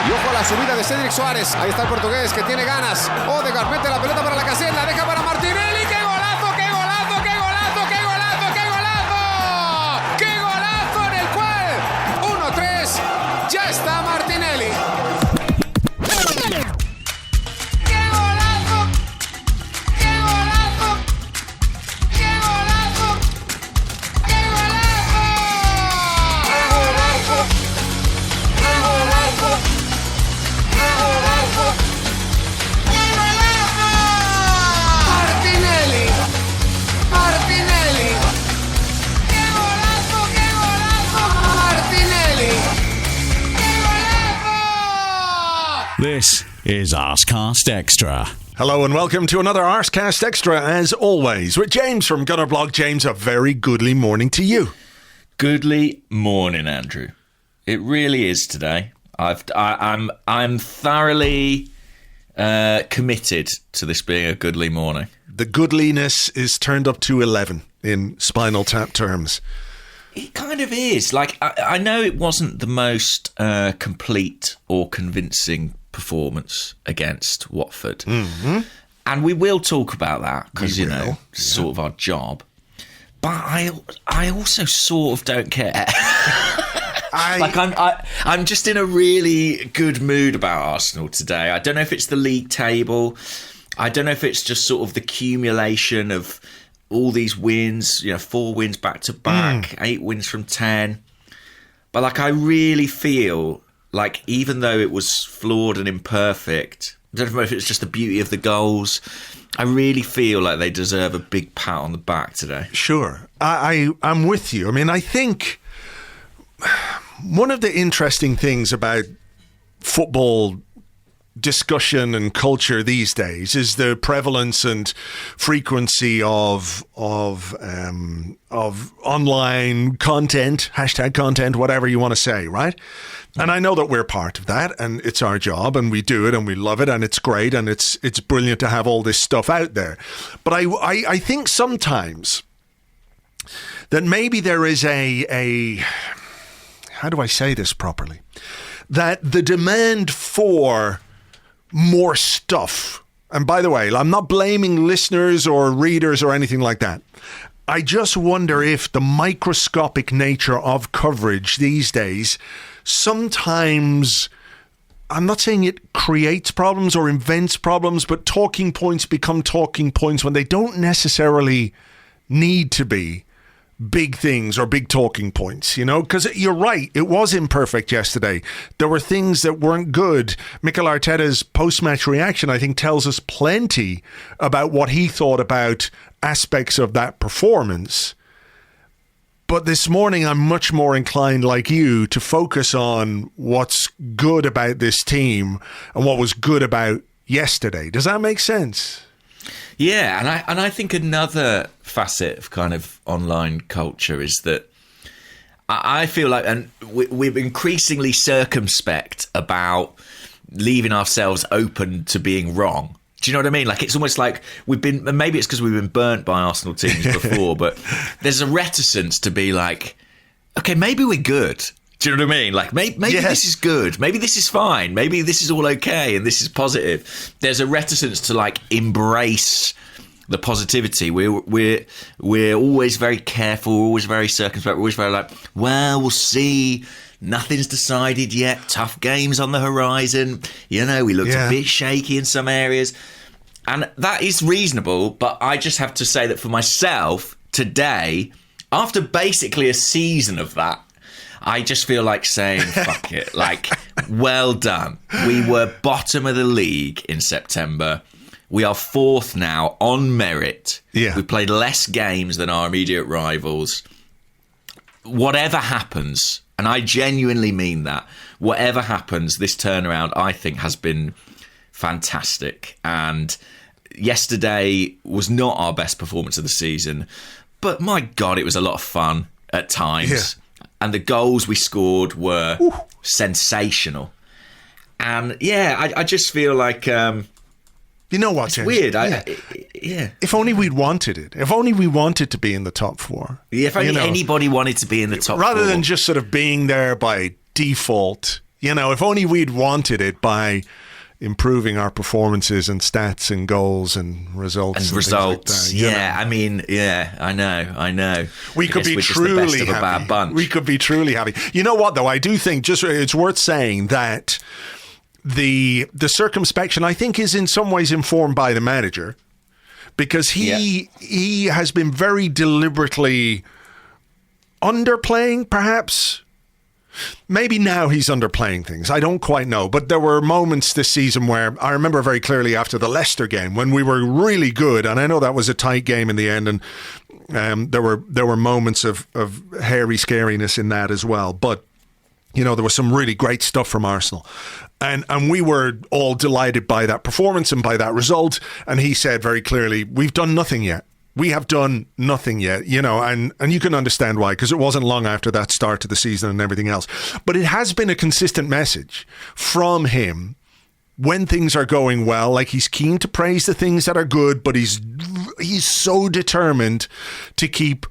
Y ojo a la subida de Cédric Suárez. Ahí está el portugués que tiene ganas. Odegaard mete la pelota para la casilla, la deja para Martinelli. ¡Qué golazo, qué golazo, qué golazo, qué golazo, qué golazo! ¡Qué golazo en el cual 1-3 ya está Martinelli! This is Arsecast Extra. Hello and welcome to another Arsecast Extra, as always, with James from Gunnerblog. James, a very goodly morning to you. Goodly morning, Andrew. It really is today. I'm thoroughly committed to this being a goodly morning. The goodliness is turned up to 11 in Spinal Tap terms. It kind of is. Like, I know it wasn't the most complete or convincing performance against Watford. Mm-hmm. And we will talk about that because, it's sort of our job. But I also sort of don't care. I'm just in a really good mood about Arsenal today. I don't know if it's the league table. I don't know if it's just sort of the accumulation of all these wins, 4 wins back to back, 8 wins from 10. But I really feel like even though it was flawed and imperfect, I don't know if it's just the beauty of the goals, I really feel like they deserve a big pat on the back today. Sure. I'm with you. I mean, I think one of the interesting things about football discussion and culture these days is the prevalence and frequency of online content, hashtag content, whatever you want to say, right? And I know that we're part of that, and it's our job, and we do it, and we love it, and it's great, and it's brilliant to have all this stuff out there. But I think sometimes that maybe there is a how do I say this properly? That the demand for more stuff, and by the way, I'm not blaming listeners or readers or anything like that. I just wonder if the microscopic nature of coverage these days sometimes, I'm not saying it creates problems or invents problems, but talking points become talking points when they don't necessarily need to be big things or big talking points, because you're right, it was imperfect yesterday. There were things that weren't good. Mikel Arteta's post-match reaction, I think, tells us plenty about what he thought about aspects of that performance. But this morning, I'm much more inclined, like you, to focus on what's good about this team and what was good about yesterday. Does that make sense? Yeah, and I think another facet of kind of online culture is that I feel like, and we're increasingly circumspect about leaving ourselves open to being wrong. Do you know what I mean? Like, it's almost like maybe it's because we've been burnt by Arsenal teams before, but there's a reticence to be like, okay, maybe we're good. Do you know what I mean? Like, maybe this is good. Maybe this is fine. Maybe this is all okay and this is positive. There's a reticence to embrace the positivity. We're always very careful. We're always very circumspect. We're always very we'll see. Nothing's decided yet. Tough games on the horizon. We looked a bit shaky in some areas. And that is reasonable. But I just have to say that for myself today, after basically a season of that, I just feel like saying, fuck it. Well done. We were bottom of the league in September. We are 4th now on merit. Yeah. We played less games than our immediate rivals. Whatever happens, and I genuinely mean that, whatever happens, this turnaround, I think, has been fantastic. And yesterday was not our best performance of the season, but my God, it was a lot of fun at times. Yeah. And the goals we scored were sensational. And I just feel like You know what, it's James? Weird. Yeah. If only we'd wanted it. If only we wanted to be in the top four. Yeah, if only anybody wanted to be in the top rather four. than just sort of being there by default, You know, if only we'd wanted it by improving our performances and stats and goals and results. And results, like that, yeah. I mean, yeah, I know. We could be truly happy. A bad bunch. We could be truly happy. You know what, though? I do think just it's worth saying that the circumspection, I think, is in some ways informed by the manager, because he has been very deliberately underplaying, perhaps. Maybe now he's underplaying things. I don't quite know. But there were moments this season where I remember very clearly after the Leicester game when we were really good. And I know that was a tight game in the end. And there were moments of hairy scariness in that as well. But, you know, there was some really great stuff from Arsenal. And we were all delighted by that performance and by that result. And he said very clearly, we've done nothing yet. We have done nothing yet, you know, and you can understand why, because it wasn't long after that start to the season and everything else. But it has been a consistent message from him when things are going well. Like, he's keen to praise the things that are good, but he's so determined to keep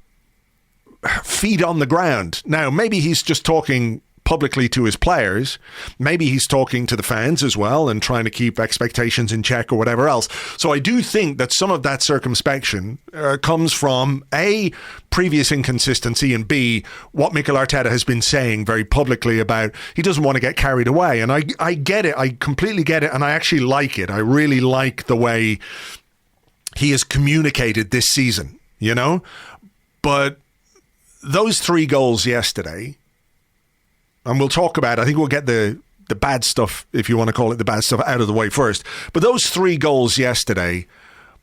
feet on the ground. Now, maybe he's just talking publicly to his players. Maybe he's talking to the fans as well and trying to keep expectations in check or whatever else. So I do think that some of that circumspection comes from A, previous inconsistency, and B, what Mikel Arteta has been saying very publicly about he doesn't want to get carried away. And I get it. I completely get it. And I actually like it. I really like the way he has communicated this season, you know? But those 3 goals yesterday, and we'll talk about, I think we'll get the bad stuff, if you want to call it the bad stuff, out of the way first. But those 3 goals yesterday,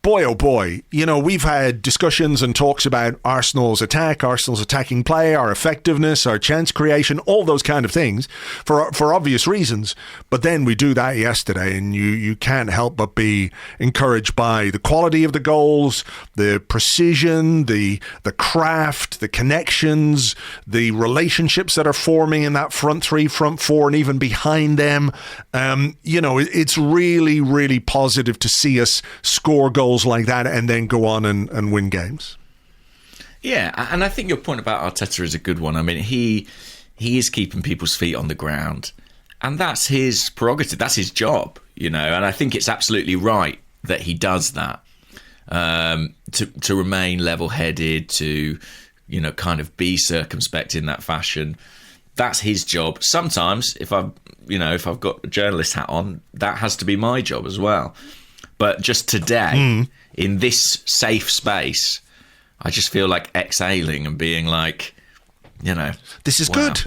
boy, oh boy, you know, we've had discussions and talks about Arsenal's attack, Arsenal's attacking play, our effectiveness, our chance creation, all those kind of things for obvious reasons. But then we do that yesterday, and you can't help but be encouraged by the quality of the goals, the precision, the craft, the connections, the relationships that are forming in that front 3, front 4, and even behind them. You know, it's really, really positive to see us score goals like that and then go on and win games. Yeah, and I think your point about Arteta is a good one. I mean, he is keeping people's feet on the ground, and that's his prerogative. That's his job, you know. And I think it's absolutely right that he does that, to remain level-headed, to, you know, kind of be circumspect in that fashion. That's his job. Sometimes, if I've got a journalist hat on, that has to be my job as well. But just today, in this safe space, I just feel like exhaling and being like, you know, this is good.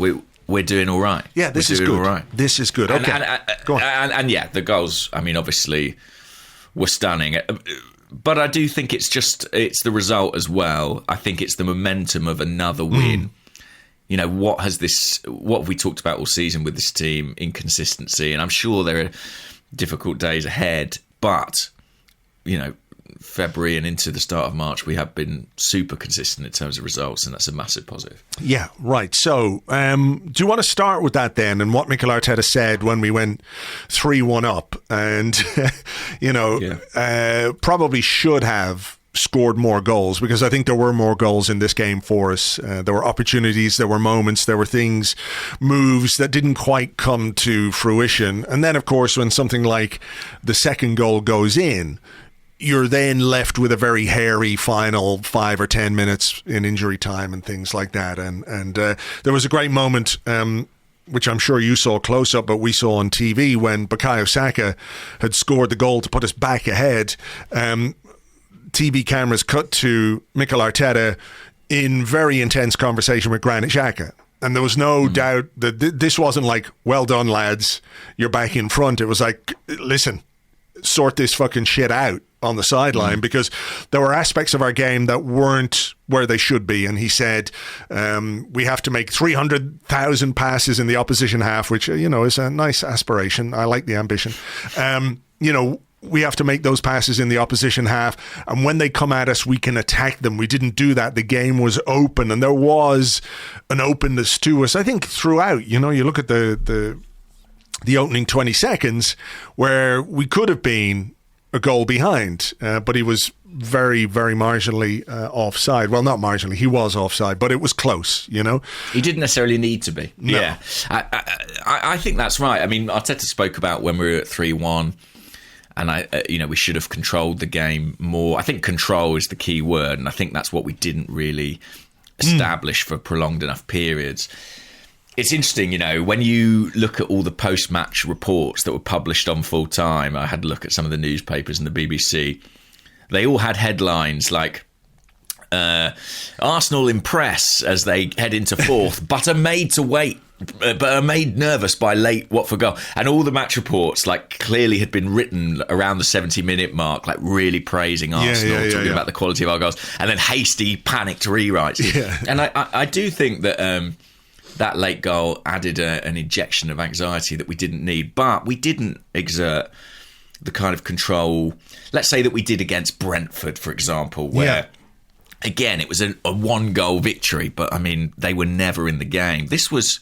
We're doing all right. Yeah, this is good. All right. This is good. Okay, go on. And yeah, the goals, I mean, obviously were stunning. But I do think it's the result as well. I think it's the momentum of another win. You know, what have we talked about all season with this team? Inconsistency. And I'm sure there are difficult days ahead. But, you know, February and into the start of March, we have been super consistent in terms of results, and that's a massive positive. Yeah, right. So, do you want to start with that then, and what Mikel Arteta said when we went 3-1 up? And, you know, probably should have scored more goals, because I think there were more goals in this game for us. There were opportunities, there were moments, there were things, moves that didn't quite come to fruition. And then, of course, when something like the second goal goes in, you're then left with a very hairy final 5 or 10 minutes in injury time and things like that. And there was a great moment, which I'm sure you saw close up, but we saw on TV, when Bukayo Saka had scored the goal to put us back ahead. TV cameras cut to Mikel Arteta in very intense conversation with Granit Xhaka. And there was no doubt that this wasn't like, well done, lads, you're back in front. It was like, listen, sort this fucking shit out on the sideline, because there were aspects of our game that weren't where they should be. And he said, we have to make 300,000 passes in the opposition half, which, you know, is a nice aspiration. I like the ambition. You know, we have to make those passes in the opposition half, and when they come at us, we can attack them. We didn't do that. The game was open, and there was an openness to us, I think, throughout. You know, you look at the opening 20 seconds where we could have been a goal behind, but he was very, very marginally offside. Well, not marginally, he was offside, but it was close, you know? He didn't necessarily need to be. No. Yeah. I think that's right. I mean, Arteta spoke about when we were at 3-1, and we should have controlled the game more. I think control is the key word, and I think that's what we didn't really establish for prolonged enough periods. It's interesting, when you look at all the post-match reports that were published on Full Time, I had a look at some of the newspapers and the BBC, they all had headlines like, Arsenal impress as they head into fourth, but are made nervous by late Watford goal. And all the match reports clearly had been written around the 70-minute mark, really praising Arsenal, talking about the quality of our goals, and then hasty, panicked rewrites. Yeah. And I do think that that late goal added an injection of anxiety that we didn't need, but we didn't exert the kind of control, let's say, that we did against Brentford, for example, where, again, it was a one-goal victory, but, I mean, they were never in the game. This was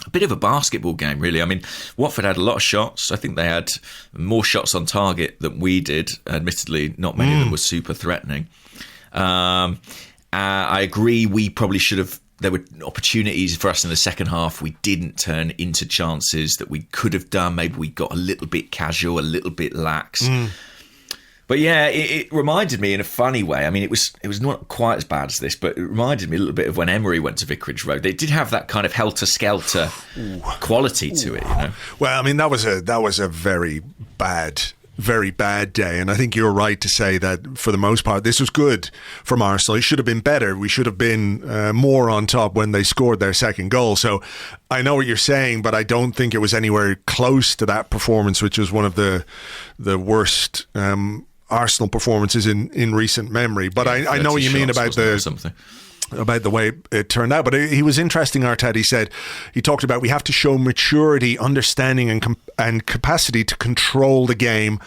a bit of a basketball game, really. I mean, Watford had a lot of shots. I think they had more shots on target than we did. Admittedly, not many of them were super threatening. I agree, we probably should have... There were opportunities for us in the second half we didn't turn into chances that we could have done. Maybe we got a little bit casual, a little bit lax. But yeah, it reminded me in a funny way. I mean, it was not quite as bad as this, but it reminded me a little bit of when Emery went to Vicarage Road. They did have that kind of helter-skelter quality to it, Well, I mean, that was a very bad day, and I think you're right to say that for the most part this was good from Arsenal. It should have been better. We should have been more on top when they scored their second goal. So I know what you're saying, but I don't think it was anywhere close to that performance, which was one of the worst Arsenal performances in recent memory. But I know what you mean about the way it turned out. But he was interesting, Arteta. He talked about we have to show maturity, understanding and capacity to control the game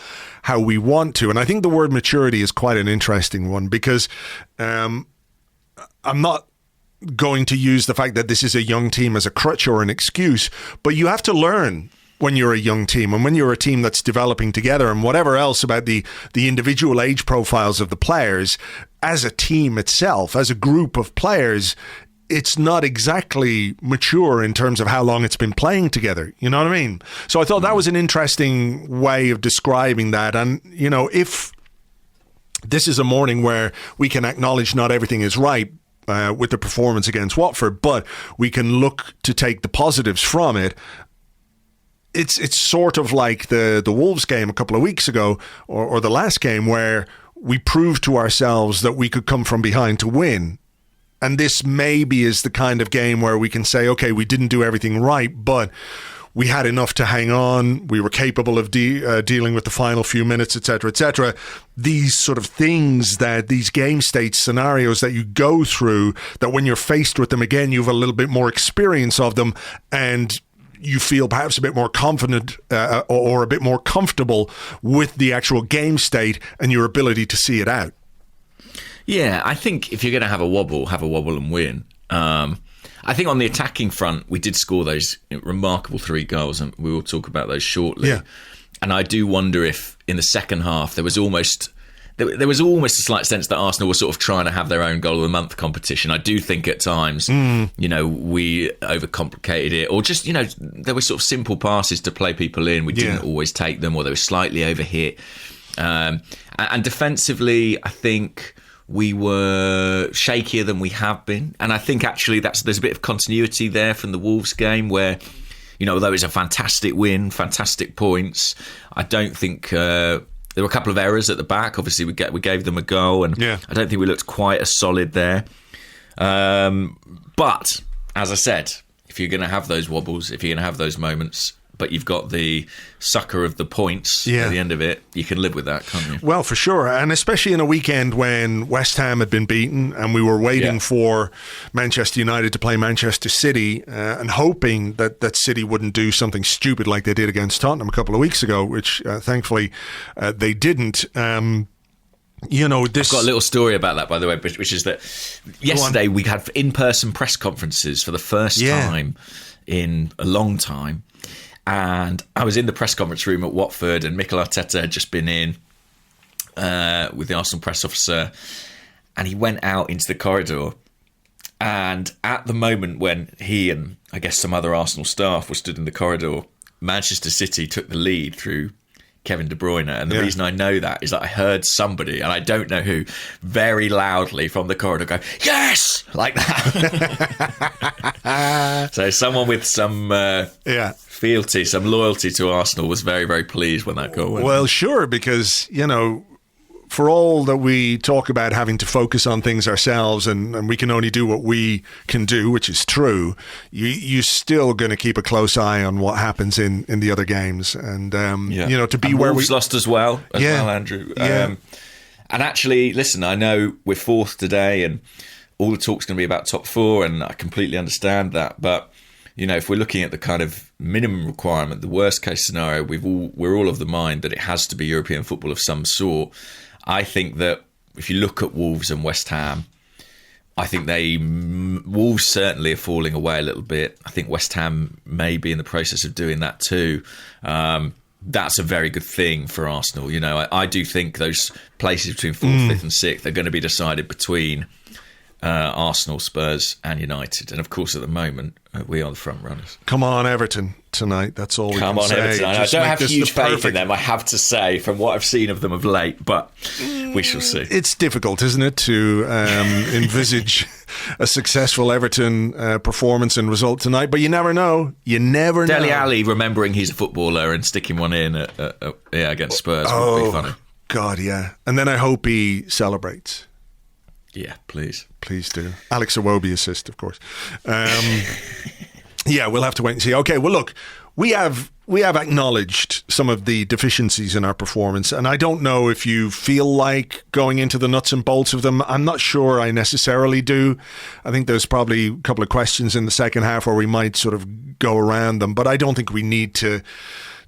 how we want to. And I think the word maturity is quite an interesting one, because I'm not going to use the fact that this is a young team as a crutch or an excuse, but you have to learn when you're a young team and when you're a team that's developing together, and whatever else about the individual age profiles of the players, as a team itself, as a group of players, it's not exactly mature in terms of how long it's been playing together. You know what I mean? So I thought that was an interesting way of describing that. And, if this is a morning where we can acknowledge not everything is right with the performance against Watford, but we can look to take the positives from it, it's sort of like the Wolves game a couple of weeks ago, or the last game, where we proved to ourselves that we could come from behind to win. And this maybe is the kind of game where we can say, okay, we didn't do everything right, but we had enough to hang on. We were capable of dealing with the final few minutes, etc., etc. These sort of things, that these game state scenarios that you go through, that when you're faced with them again, you have a little bit more experience of them, and you feel perhaps a bit more confident or a bit more comfortable with the actual game state and your ability to see it out. Yeah, I think if you're going to have a wobble and win. I think on the attacking front, we did score those remarkable 3 goals, and we will talk about those shortly. Yeah. And I do wonder if in the second half there was almost a slight sense that Arsenal were sort of trying to have their own goal of the month competition. I do think at times, we overcomplicated it, or just, there were sort of simple passes to play people in. We didn't always take them, or they were slightly overhit. And defensively, I think we were shakier than we have been. And I think actually there's a bit of continuity there from the Wolves game where, although it's a fantastic win, fantastic points, I don't think... there were a couple of errors at the back. Obviously, we gave them a goal, and I don't think we looked quite as solid there. But, as I said, if you're going to have those wobbles, if you're going to have those moments, but you've got the sucker of the points at the end of it, you can live with that, can't you? Well, for sure. And especially in a weekend when West Ham had been beaten and we were waiting for Manchester United to play Manchester City and hoping that City wouldn't do something stupid like they did against Tottenham a couple of weeks ago, which thankfully they didn't. I've got a little story about that, by the way, which is that yesterday we had in-person press conferences for the first time in a long time. And I was in the press conference room at Watford, and Mikel Arteta had just been in with the Arsenal press officer, and he went out into the corridor. And at the moment when he and I guess some other Arsenal staff were stood in the corridor, Manchester City took the lead through Kevin De Bruyne. And the reason I know that is that I heard somebody, and I don't know who, very loudly from the corridor go, "Yes!" like that. So someone with some fealty, some loyalty to Arsenal was very, very pleased when that goal went. Well, sure, because, for all that we talk about having to focus on things ourselves and we can only do what we can do, which is true, you're still going to keep a close eye on what happens in the other games. And, to be and where Wolves lost as well, Andrew. And actually, listen, I know we're fourth today and all the talk's going to be about top four, and I completely understand that. But, if we're looking at the kind of minimum requirement, the worst case scenario, we're all of the mind that it has to be European football of some sort. I think that if you look at Wolves and West Ham, I think Wolves certainly are falling away a little bit. I think West Ham may be in the process of doing that too. That's a very good thing for Arsenal. I do think those places between 4th, 5th and 6th are going to be decided between Arsenal, Spurs and United. And of course, at the moment, we are the front runners. Come on, Everton tonight. That's all we can say. Everton. I don't have huge faith in them, I have to say, from what I've seen of them of late, but we shall see. It's difficult, isn't it, to envisage a successful Everton performance and result tonight, but you never know. You never know. Dele Alli remembering he's a footballer and sticking one in against Spurs would be funny. God, yeah. And then I hope he celebrates. Yeah, please. Please do. Alex Iwobi assist, of course. Yeah, we'll have to wait and see. Okay, well, look, we have acknowledged some of the deficiencies in our performance, and I don't know if you feel like going into the nuts and bolts of them. I'm not sure I necessarily do. I think there's probably a couple of questions in the second half where we might sort of go around them, but I don't think we need to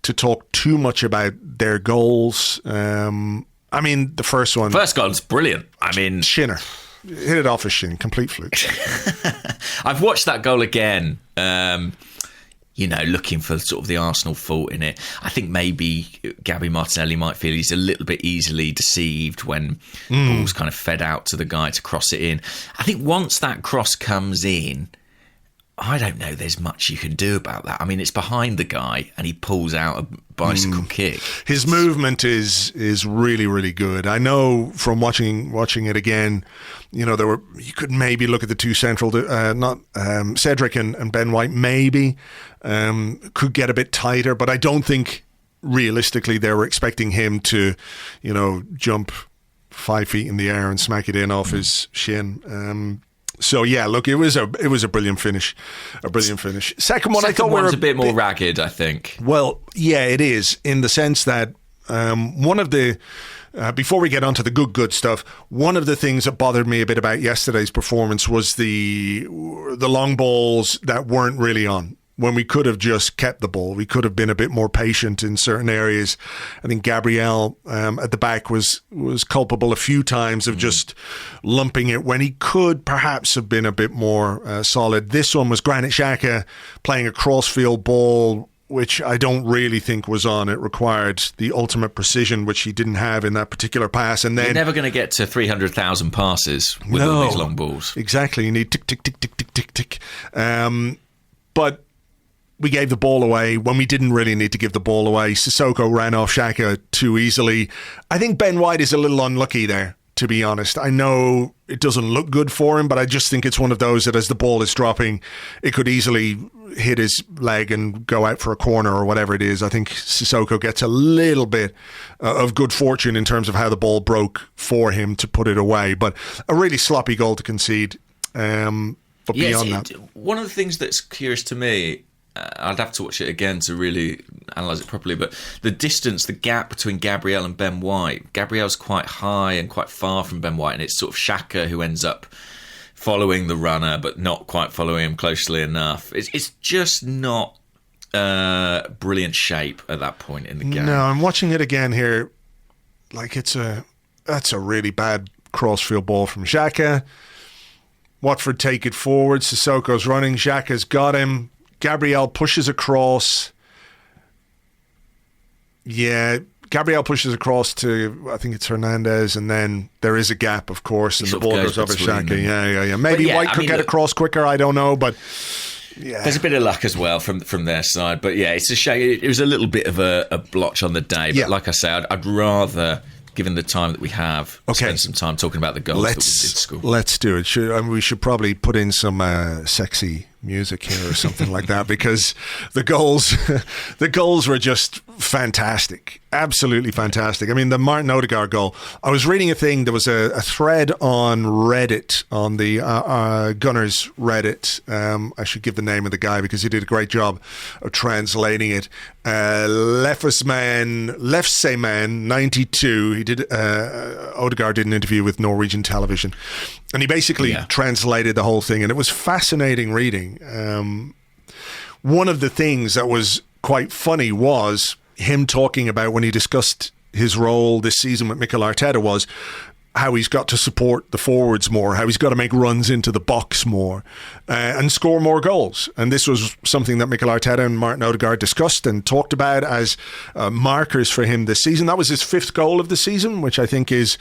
talk too much about their goals. The first one. First goal's brilliant. Shinner. Hit it off a shin. Complete fluke. I've watched that goal again, looking for sort of the Arsenal fault in it. I think maybe Gabriel Martinelli might feel he's a little bit easily deceived when the ball's kind of fed out to the guy to cross it in. I think once that cross comes in, I don't know there's much you can do about that. It's behind the guy and he pulls out a bicycle kick. His movement is really, really good. I know from watching it again, you could maybe look at the two central, Cedric and Ben White maybe could get a bit tighter, but I don't think realistically they were expecting him to, jump 5 feet in the air and smack it in off his shin. So yeah, look, it was a brilliant finish, Second one, I thought one's a bit more ragged, I think. Well, yeah, it is in the sense that one of the before we get onto the good stuff, one of the things that bothered me a bit about yesterday's performance was the long balls that weren't really on. When we could have just kept the ball, we could have been a bit more patient in certain areas. I think Gabriel at the back was culpable a few times of just lumping it when he could perhaps have been a bit more solid. This one was Granit Xhaka playing a crossfield ball, which I don't really think was on. It required the ultimate precision, which he didn't have in that particular pass. And then you're never going to get to 300,000 passes with all these long balls. Exactly. You need tick, tick, tick, tick, tick, tick, tick. But we gave the ball away when we didn't really need to give the ball away. Sissoko ran off Xhaka too easily. I think Ben White is a little unlucky there, to be honest. I know it doesn't look good for him, but I just think it's one of those that as the ball is dropping, it could easily hit his leg and go out for a corner or whatever it is. I think Sissoko gets a little bit of good fortune in terms of how the ball broke for him to put it away. But a really sloppy goal to concede. But beyond that, one of the things that's curious to me, I'd have to watch it again to really analyse it properly, but the distance, the gap between Gabriel and Ben White. Gabriel's quite high and quite far from Ben White, and it's sort of Xhaka who ends up following the runner but not quite following him closely enough. It's just not brilliant shape at that point in the game. No, I'm watching it again here. Like that's a really bad crossfield ball from Xhaka. Watford take it forward. Sissoko's running. Xhaka's got him. Gabriel pushes across. Yeah, Gabriel pushes across to, I think it's Hernandez, and then there is a gap, of course, and the ball goes over Saka. Yeah. Maybe White could get across quicker, I don't know, but yeah. There's a bit of luck as well from their side. But yeah, it's a shame. It was a little bit of a blotch on the day. But like I say, I'd rather, given the time that we have, spend some time talking about the goals that we did score. Let's do it. We should probably put in some sexy music here or something like that, because the goals were just fantastic, absolutely fantastic. I mean, the Martin Odegaard goal, I was reading a thing, there was a thread on Reddit, on the Gunners Reddit. I should give the name of the guy because he did a great job of translating it. Lefseman 92, he did Odegaard did an interview with Norwegian television, and he basically translated the whole thing, and it was fascinating reading. One of the things that was quite funny was him talking about, when he discussed his role this season with Mikel Arteta, was how he's got to support the forwards more, how he's got to make runs into the box more, and score more goals. And this was something that Mikel Arteta and Martin Odegaard discussed and talked about as markers for him this season. That was his 5th goal of the season, which I think is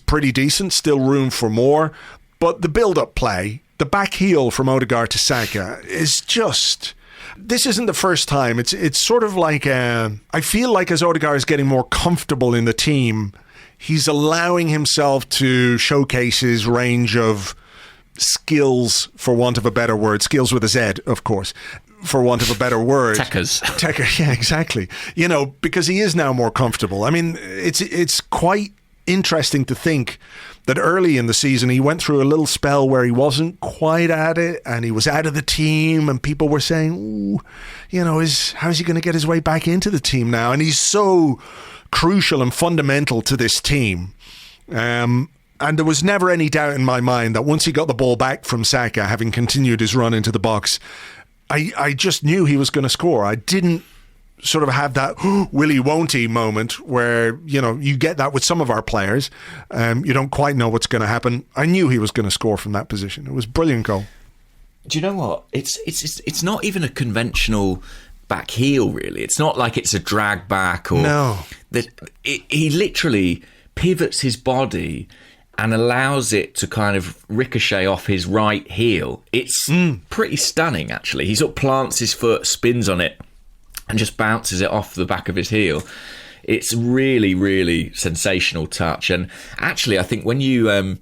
pretty decent. Still room for more. But the build-up play, the back heel from Odegaard to Saka is just... This isn't the first time. It's sort of like... I feel like as Odegaard is getting more comfortable in the team, he's allowing himself to showcase his range of skills, for want of a better word. Skills with a Z, of course, for want of a better word. Tecker, yeah, exactly. You know, because he is now more comfortable. I mean, it's quite interesting to think that early in the season he went through a little spell where he wasn't quite at it and he was out of the team, and people were saying, ooh, you know, how's he going to get his way back into the team now? And he's so crucial and fundamental to this team. And there was never any doubt in my mind that once he got the ball back from Saka, having continued his run into the box, I just knew he was going to score. I didn't sort of have that will he, won't he moment where, you know, you get that with some of our players. You don't quite know what's going to happen. I knew he was going to score from that position. It was a brilliant goal. Do you know what? It's not even a conventional back heel, really. It's not like it's a drag back or... No. He literally pivots his body and allows it to kind of ricochet off his right heel. It's pretty stunning, actually. He sort of plants his foot, spins on it, and just bounces it off the back of his heel. It's really, really sensational touch. And actually, I think when you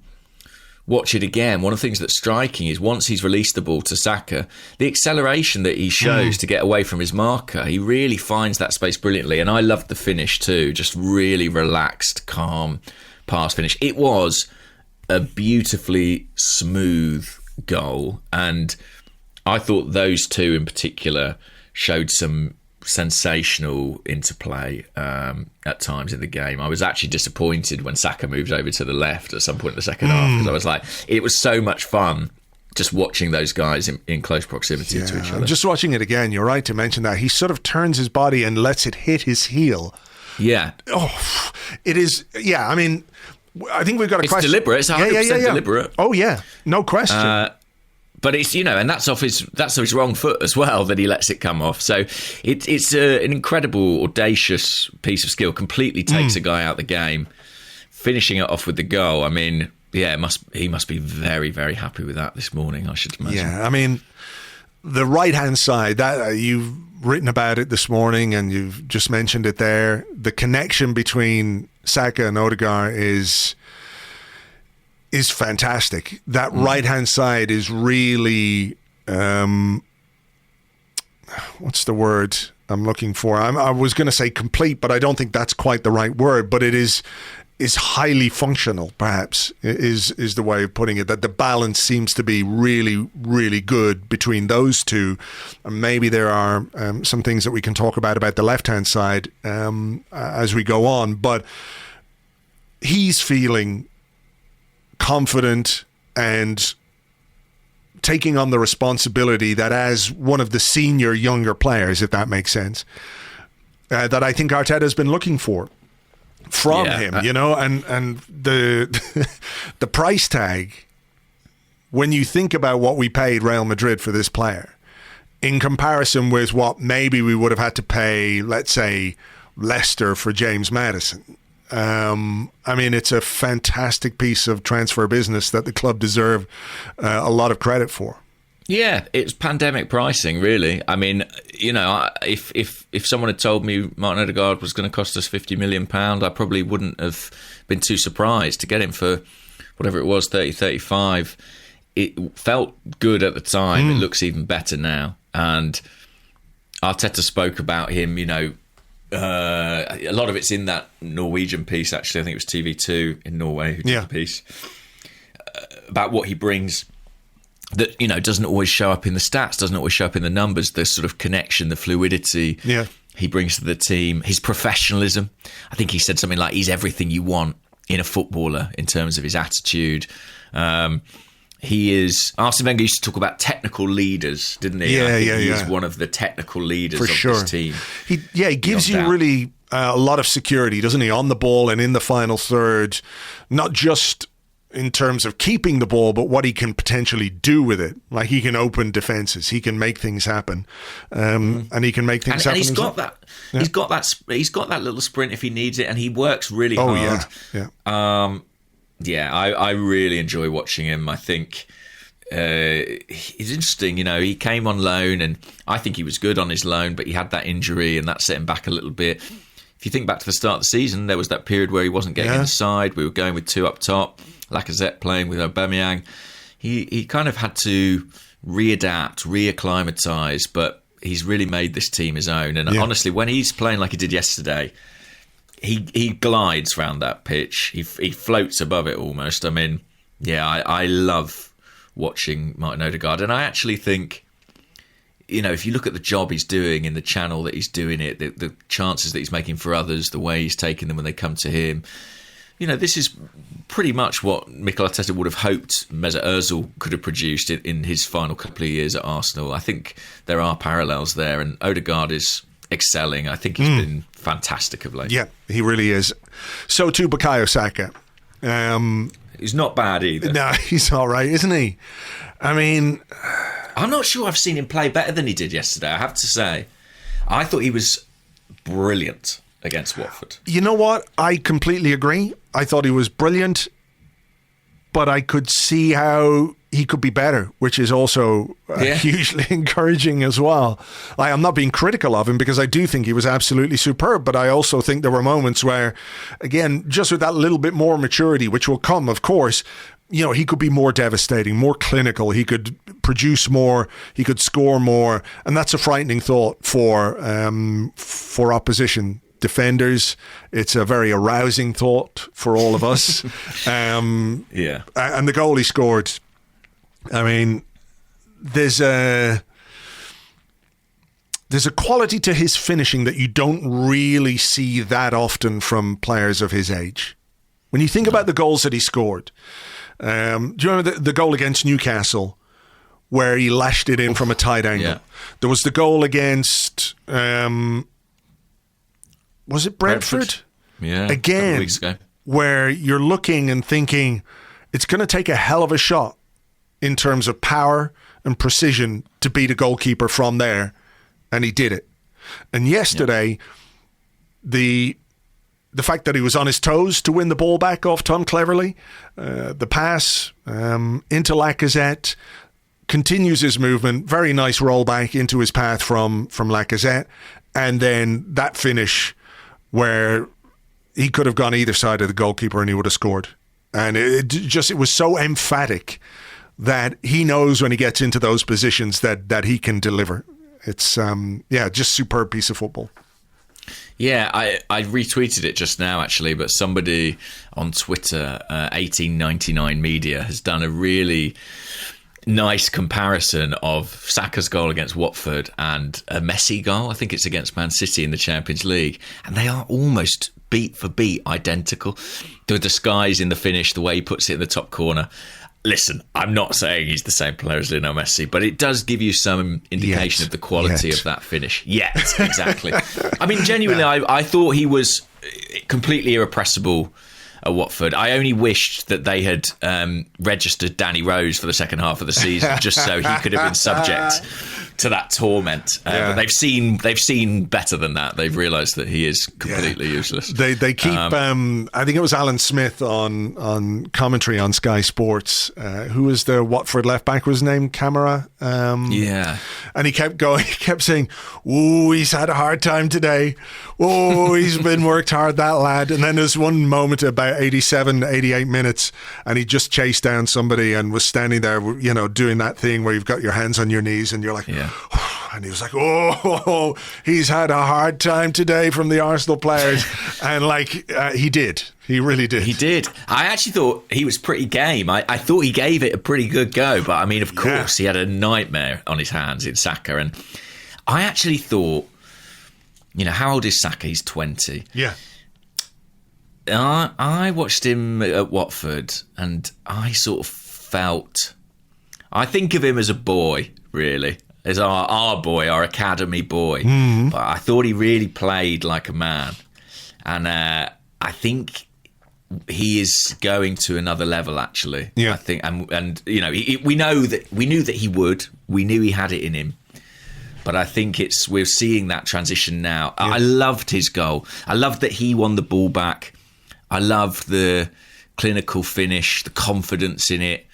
watch it again, one of the things that's striking is once he's released the ball to Saka, the acceleration that he shows to get away from his marker, he really finds that space brilliantly. And I loved the finish too, just really relaxed, calm pass finish. It was a beautifully smooth goal. And I thought those two in particular showed some sensational interplay at times in the game. I was actually disappointed when Saka moved over to the left at some point in the second half, because I was like, it was so much fun just watching those guys in close proximity to each other. Just watching it again, you're right to mention that. He sort of turns his body and lets it hit his heel. Yeah. Oh, it is. Yeah, I mean, I think we've got a question. It's deliberate. It's 100% deliberate. Oh, yeah. No question. But it's, you know, and that's off his wrong foot as well that he lets it come off. So it's an incredible, audacious piece of skill. Completely takes a guy out the game, finishing it off with the goal. I mean, yeah, he must be very, very happy with that this morning, I should imagine. Yeah, I mean, the right hand side, that you've written about it this morning, and you've just mentioned it there. The connection between Saka and Odegaard is fantastic. That right-hand side is really, what's the word I'm looking for? I was going to say complete, but I don't think that's quite the right word. But it is highly functional, perhaps, is the way of putting it. That the balance seems to be really, really good between those two. And maybe there are some things that we can talk about the left-hand side as we go on. But he's feeling confident and taking on the responsibility that as one of the senior younger players, if that makes sense, that I think Arteta has been looking for from him, you know, and the the price tag, when you think about what we paid Real Madrid for this player in comparison with what maybe we would have had to pay, let's say, Leicester for James Maddison. I mean, it's a fantastic piece of transfer business that the club deserve a lot of credit for. Yeah, it's pandemic pricing, really. I mean, you know, if someone had told me Martin Odegaard was going to cost us £50 million, I probably wouldn't have been too surprised to get him for whatever it was, 30, 35. It felt good at the time. It looks even better now. And Arteta spoke about him, you know, a lot of it's in that Norwegian piece, actually. I think it was TV2 in Norway who did the piece about what he brings that, you know, doesn't always show up in the stats, doesn't always show up in the numbers, the sort of connection, the fluidity he brings to the team, his professionalism. I think he said something like he's everything you want in a footballer in terms of his attitude. He is... Arsene Wenger used to talk about technical leaders, didn't he? He's one of the technical leaders of this team. He gives you really a lot of security, doesn't he, on the ball and in the final third, not just in terms of keeping the ball, but what he can potentially do with it. Like, he can open defences, he can make things happen, and he can make things happen. And he's got that. Yeah. He's got that little sprint if he needs it, and he works really hard. I really enjoy watching him. I think he's interesting. You know, he came on loan, and I think he was good on his loan, but he had that injury, and that set him back a little bit. If you think back to the start of the season, there was that period where he wasn't getting inside. We were going with two up top, Lacazette playing with Aubameyang. He kind of had to readapt, reacclimatise, but he's really made this team his own. And honestly, when he's playing like he did yesterday, he glides around that pitch. He floats above it almost. I mean, I love watching Martin Odegaard. And I actually think, you know, if you look at the job he's doing in the channel that he's doing it, the chances that he's making for others, the way he's taking them when they come to him, you know, this is pretty much what Mikel Arteta would have hoped Mesut Ozil could have produced in his final couple of years at Arsenal. I think there are parallels there, and Odegaard is excelling. I think he's been fantastic of late. Yeah, he really is. So too Bukayo Saka. He's not bad either. No, he's all right, isn't he? I mean, I'm not sure I've seen him play better than he did yesterday, I have to say. I thought he was brilliant against Watford. You know what? I completely agree. I thought he was brilliant, but I could see how he could be better, which is also hugely encouraging as well. I'm not being critical of him, because I do think he was absolutely superb, but I also think there were moments where, again, just with that little bit more maturity, which will come, of course, you know, he could be more devastating, more clinical. He could produce more. He could score more, and that's a frightening thought for opposition defenders. It's a very arousing thought for all of us. And the goal he scored, I mean, there's a quality to his finishing that you don't really see that often from players of his age. When you think about the goals that he scored, do you remember the goal against Newcastle where he lashed it in from a tight angle? Yeah. There was the goal against, was it Brentford? Yeah, again, a couple of weeks ago, where you're looking and thinking it's going to take a hell of a shot in terms of power and precision to beat a goalkeeper from there, and he did it. And yesterday, the fact that he was on his toes to win the ball back off Tom Cleverley, the pass into Lacazette, continues his movement, very nice roll back into his path from Lacazette, and then that finish where he could have gone either side of the goalkeeper and he would have scored. And it was so emphatic that he knows when he gets into those positions that he can deliver. It's just superb piece of football. Yeah, I retweeted it just now, actually, but somebody on Twitter, 1899 Media, has done a really nice comparison of Saka's goal against Watford and a Messi goal. I think it's against Man City in the Champions League. And they are almost beat for beat identical. The disguise in the finish, the way he puts it in the top corner. Listen, I'm not saying he's the same player as Lionel Messi, but it does give you some indication of the quality of that finish. Yes, exactly. I mean, genuinely, I thought he was completely irrepressible at Watford. I only wished that they had registered Danny Rose for the second half of the season just so he could have been subject to that torment. But they've seen better than that. They've realised that he is completely useless. They keep. I think it was Alan Smith on commentary on Sky Sports. Who was the Watford left back? Was his name Camara? And he kept going. He kept saying, "Oh, he's had a hard time today. Oh, he's been worked hard, that lad." And then there's one moment about 87, 88 minutes, and he just chased down somebody and was standing there, doing that thing where you've got your hands on your knees and you're like, and he was like, "Oh, he's had a hard time today from the Arsenal players." And he did. He really did. He did. I actually thought he was pretty game. I thought he gave it a pretty good go. But, I mean, of course, he had a nightmare on his hands in Saka. And I actually thought, how old is Saka? He's 20. Yeah. I watched him at Watford and I sort of felt... I think of him as a boy, really. As our boy, our academy boy. Mm-hmm. But I thought he really played like a man. And I think he is going to another level, actually. Yeah. I think, and we knew that he would. We knew he had it in him. But I think we're seeing that transition now. Yeah. I loved his goal. I loved that he won the ball back. I loved the clinical finish, the confidence in it.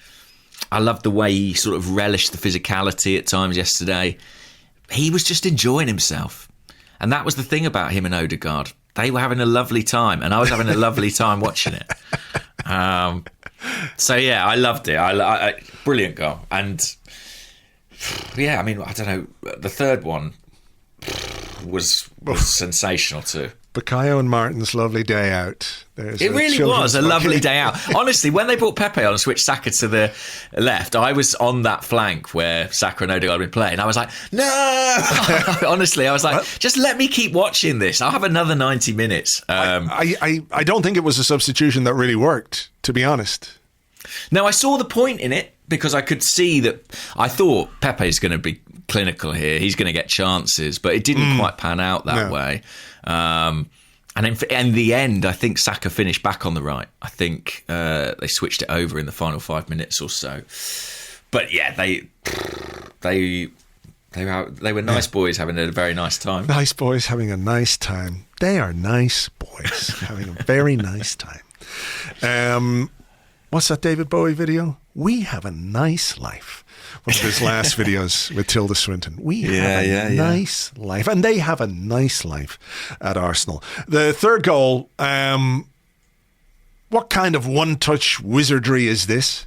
I loved the way he sort of relished the physicality at times yesterday. He was just enjoying himself. And that was the thing about him and Odegaard. They were having a lovely time, and I was having a lovely time watching it. So, yeah, I loved it. I brilliant goal. And, yeah, I mean, I don't know. The third one was sensational too. Bukayo and Martin's lovely day out. It really was a lovely day out. Honestly, when they brought Pepe on and switched Saka to the left, I was on that flank where Saka and Odegaard had been playing. I was like, no! Honestly, I was like, just let me keep watching this. I'll have another 90 minutes. I don't think it was a substitution that really worked, to be honest. No, I saw the point in it because I could see that. I thought Pepe's going to be clinical here. He's going to get chances, but it didn't quite pan out that way. And in the end, I think Saka finished back on the right. I think they switched it over in the final 5 minutes or so. But yeah, they were nice boys having a very nice time. Nice boys having a nice time. They are nice boys having a very nice time. What's that David Bowie video? We have a nice life. One of his last videos with Tilda Swinton. We have a nice life. And they have a nice life at Arsenal. The third goal, what kind of one-touch wizardry is this?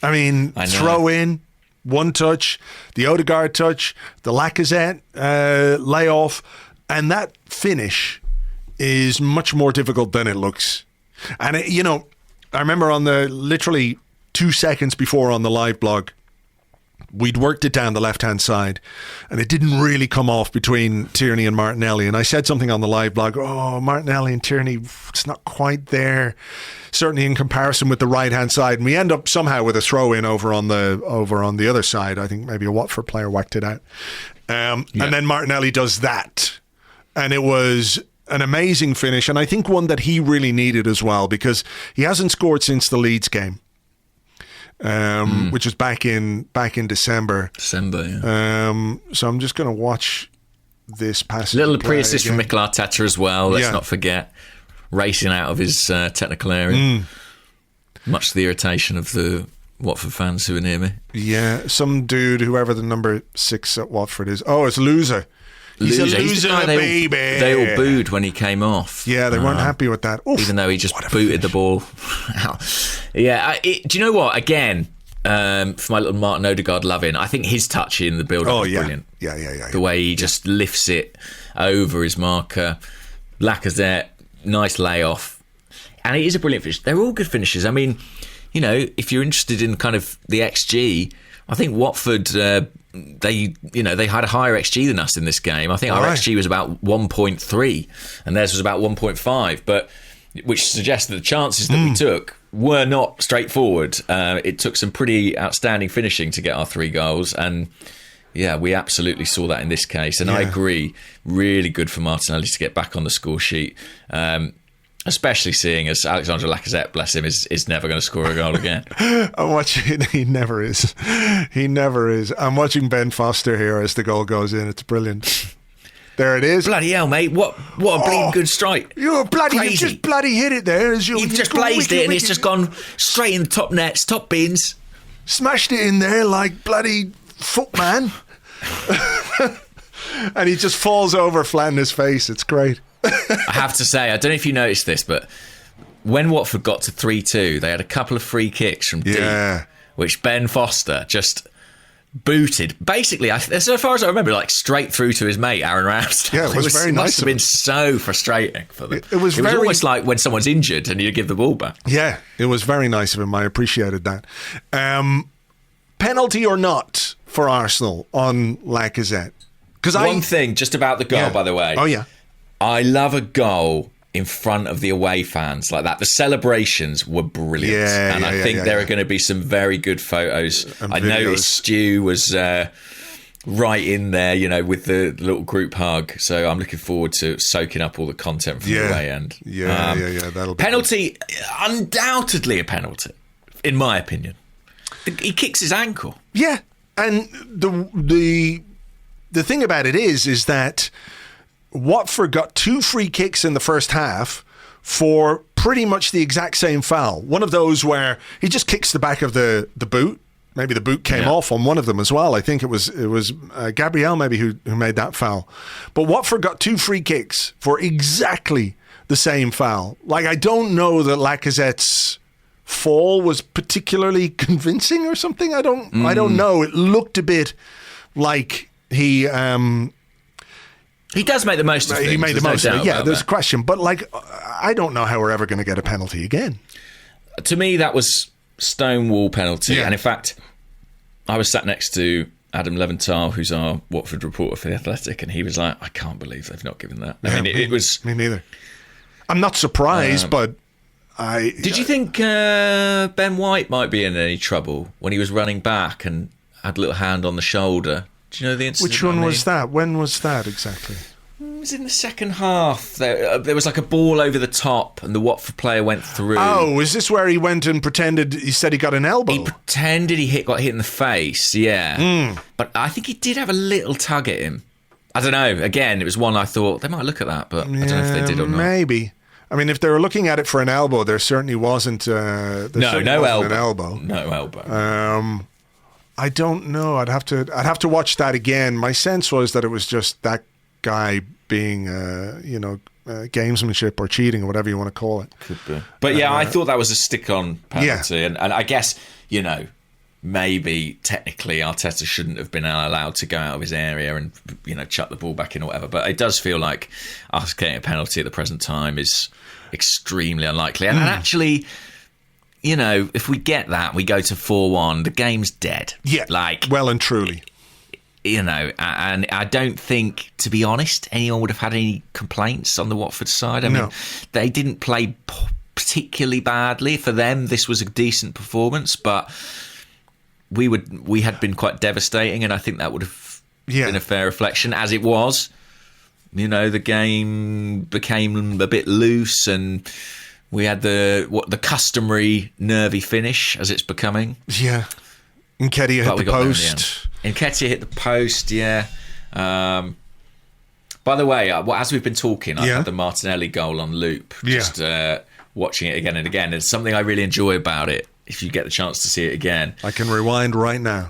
I mean, throw in, one touch, the Odegaard touch, the Lacazette layoff, and that finish is much more difficult than it looks. And, I remember on the literally 2 seconds before on the live blog, we'd worked it down the left-hand side and it didn't really come off between Tierney and Martinelli. And I said something on the live blog, Martinelli and Tierney, it's not quite there, certainly in comparison with the right-hand side. And we end up somehow with a throw-in over on the other side. I think maybe a Watford player whacked it out. And then Martinelli does that. And it was an amazing finish, and I think one that he really needed as well, because he hasn't scored since the Leeds game. Which was back in December. So I'm just going to watch this passage. Especially seeing as Alexandre Lacazette, bless him, is never going to score a goal again. I'm watching. He never is. He never is. I'm watching Ben Foster here as the goal goes in. It's brilliant. There it is. Bloody hell, mate! What a bleeding good strike! You just bloody hit it there. You've just blazed it, and it's just gone straight in the top nets, top bins. Smashed it in there like bloody footman. And he just falls over flat in his face. It's great. I have to say, I don't know if you noticed this, but when Watford got to 3-2, they had a couple of free kicks from deep, which Ben Foster just booted. Basically, so far as I remember, like straight through to his mate, Aaron Ramsdale. Yeah, it was very nice. It must have been so frustrating for them. It was almost like when someone's injured and you give the ball back. Yeah, it was very nice of him. I appreciated that. Penalty or not for Arsenal on Lacazette? One thing just about the goal, by the way. Oh, yeah. I love a goal in front of the away fans like that. The celebrations were brilliant. I think there are going to be some very good photos. And I noticed Stu was right in there, with the little group hug. So I'm looking forward to soaking up all the content from the away end. That'll be penalty, undoubtedly a penalty, in my opinion. He kicks his ankle. Yeah, and the thing about it is that Watford got 2 free kicks in the first half for pretty much the exact same foul. One of those where he just kicks the back of the boot. Maybe the boot came off on one of them as well. I think it was Gabriel maybe who made that foul. But Watford got 2 free kicks for exactly the same foul. Like, I don't know that Lacazette's fall was particularly convincing or something. I don't know. It looked a bit like he does make the most of things. He made the most of it. Yeah, there's a question. But, I don't know how we're ever going to get a penalty again. To me, that was stonewall penalty. Yeah. And in fact, I was sat next to Adam Leventhal, who's our Watford reporter for The Athletic, and he was like, I can't believe they've not given that. I mean, it was... Me neither. I'm not surprised, but I... Did you think Ben White might be in any trouble when he was running back and had a little hand on the shoulder? Do you know the incident? Which one was that? When was that exactly? It was in the second half. There was like a ball over the top and the Watford player went through. Oh, is this where he went and pretended, he said he got an elbow? He pretended he got hit in the face, yeah. But I think he did have a little tug at him. I don't know. Again, it was one I thought, they might look at that, but I don't know if they did or not. Maybe. I mean, if they were looking at it for an elbow, there certainly wasn't, no elbow. An elbow. No elbow. I don't know. I'd have to watch that again. My sense was that it was just that guy being, gamesmanship or cheating or whatever you want to call it. Could be. But I thought that was a stick-on penalty. Yeah. And I guess, maybe technically Arteta shouldn't have been allowed to go out of his area and, chuck the ball back in or whatever. But it does feel like us getting a penalty at the present time is extremely unlikely. And actually... if we get that, we go to 4-1, the game's dead. Yeah, well and truly. And I don't think, to be honest, anyone would have had any complaints on the Watford side. I mean, they didn't play particularly badly. For them, this was a decent performance, but we had been quite devastating, and I think that would have been a fair reflection. As it was, the game became a bit loose and... We had the customary nervy finish, as it's becoming. Yeah. Nketiah hit the post. Nketiah hit the post, yeah. By the way, as we've been talking, I've had the Martinelli goal on loop. Just watching it again and again. It's something I really enjoy about it, if you get the chance to see it again. I can rewind right now.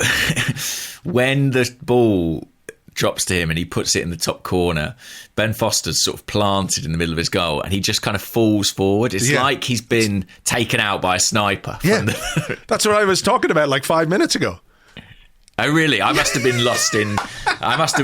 When the ball drops to him and he puts it in the top corner, Ben Foster's sort of planted in the middle of his goal and he just kind of falls forward. It's like he's been taken out by a sniper. That's what I was talking about like 5 minutes ago. Oh really? I must have been lost in... I must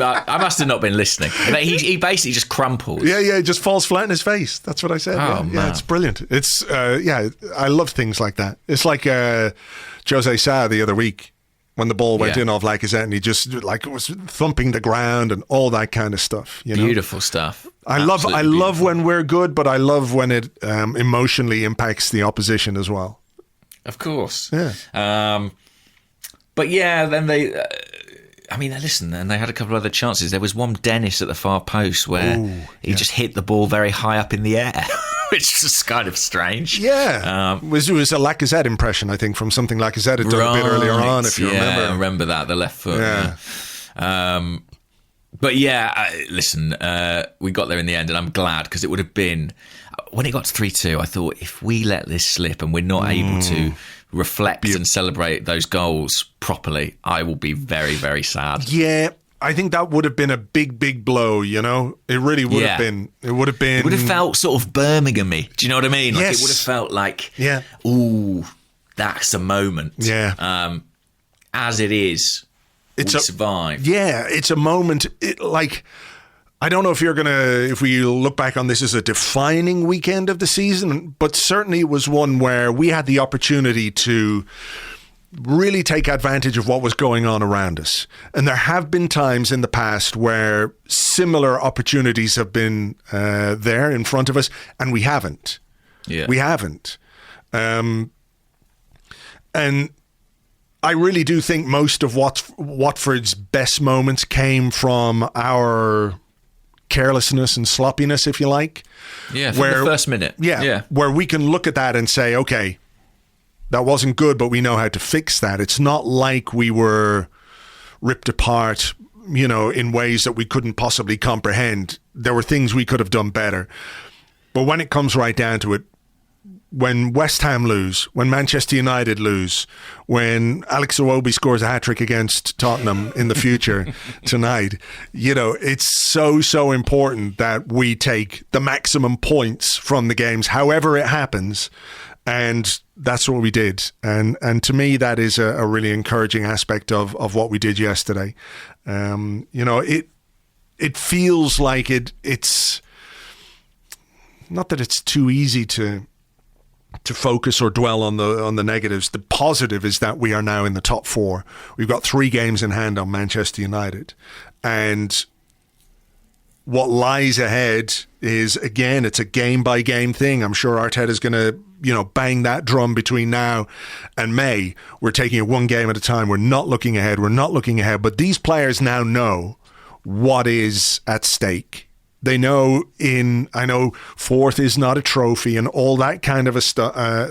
have not been listening. He basically just crumples. Yeah, he just falls flat in his face. That's what I said. Yeah, it's brilliant. It's I love things like that. It's like Jose Sa the other week, when the ball went in off Lacazette and he just was thumping the ground and all that kind of stuff. Beautiful stuff. I love when we're good, but I love when it emotionally impacts the opposition as well. Of course. Yeah. But then they... listen, and they had a couple of other chances. There was one Dennis at the far post where he just hit the ball very high up in the air. which is kind of strange. Yeah. It was a Lacazette impression, I think, from something Lacazette had done a bit earlier on, if you remember. Yeah, I remember that, the left foot. Yeah. But yeah, listen, we got there in the end, and I'm glad, because it would have been, when it got to 3-2, I thought, if we let this slip and we're not able to reflect and celebrate those goals properly, I will be very, very sad. Yeah, I think that would have been a big, big blow, you know? It really would have been. It would have been... It would have felt sort of Birmingham-y. Do you know what I mean? Like, yes. It would have felt like, yeah, ooh, that's a moment. Yeah. As it is, we survived. Yeah, it's a moment, I don't know if we look back on this as a defining weekend of the season, but certainly it was one where we had the opportunity to really take advantage of what was going on around us. And there have been times in the past where similar opportunities have been there in front of us, and we haven't. Yeah. We haven't. And I really do think most of Watford's best moments came from our carelessness and sloppiness, if you like. Yeah, from the first minute. Yeah, where we can look at that and say, okay, that wasn't good, but we know how to fix that. It's not like we were ripped apart, you know, in ways that we couldn't possibly comprehend. There were things we could have done better. But when it comes right down to it, when West Ham lose, when Manchester United lose, when Alex Iwobi scores a hat-trick against Tottenham in the future tonight, you know, it's so important that we take the maximum points from the games, however it happens, and that's what we did. And to me, that is a really encouraging aspect of what we did yesterday. You know, it feels like it's not that it's too easy to focus or dwell on the negatives. The positive is that we are now in the top four. We've got 3 games in hand on Manchester United. And what lies ahead is, again, it's a game-by-game thing. I'm sure Arteta's going to, you know, bang that drum between now and May. We're taking it one game at a time. We're not looking ahead. But these players now know what is at stake. They know I know 4th is not a trophy and all that kind of a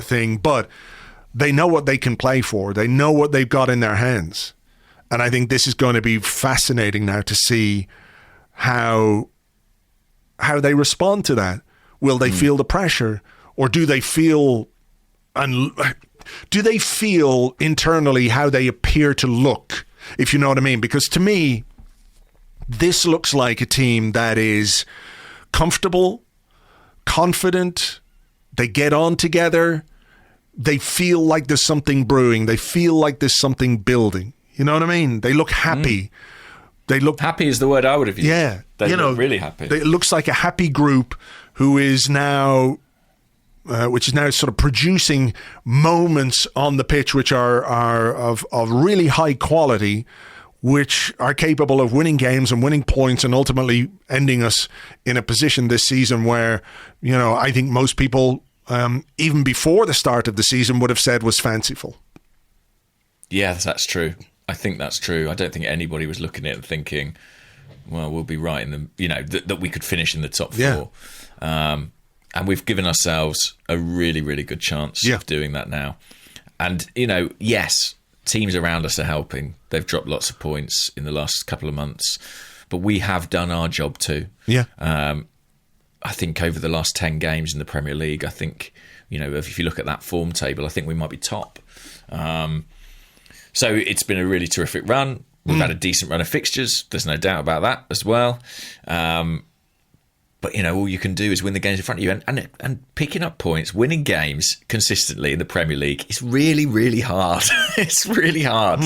thing, but they know what they can play for. They know what they've got in their hands. And I think this is going to be fascinating now to see how they respond to that. Will they feel the pressure, or do they feel internally how they appear to look, if you know what I mean? Because to me, this looks like a team that is comfortable, confident, they get on together, they feel like there's something brewing, they feel like there's something building. You know what I mean? They look happy. They look happy is the word I would have used. Yeah. They look really happy. It looks like a happy group who is now which is now sort of producing moments on the pitch which are of really high quality, which are capable of winning games and winning points and ultimately ending us in a position this season where, you know, I think most people, even before the start of the season, would have said was fanciful. Yes, that's true. I think that's true. I don't think anybody was looking at it and thinking, well, we'll be right in the, you know, that we could finish in the top four. And we've given ourselves a really, really good chance of doing that now. And, you know, yes, teams around us are helping. They've dropped lots of points in the last couple of months, but we have done our job too. Yeah. I think over the last 10 games in the Premier League, I think, you know, if you look at that form table, I think we might be top. So it's been a really terrific run. We've had a decent run of fixtures. There's no doubt about that as well. But, you know, all you can do is win the games in front of you. And picking up points, winning games consistently in the Premier League is really, really hard. It's really hard.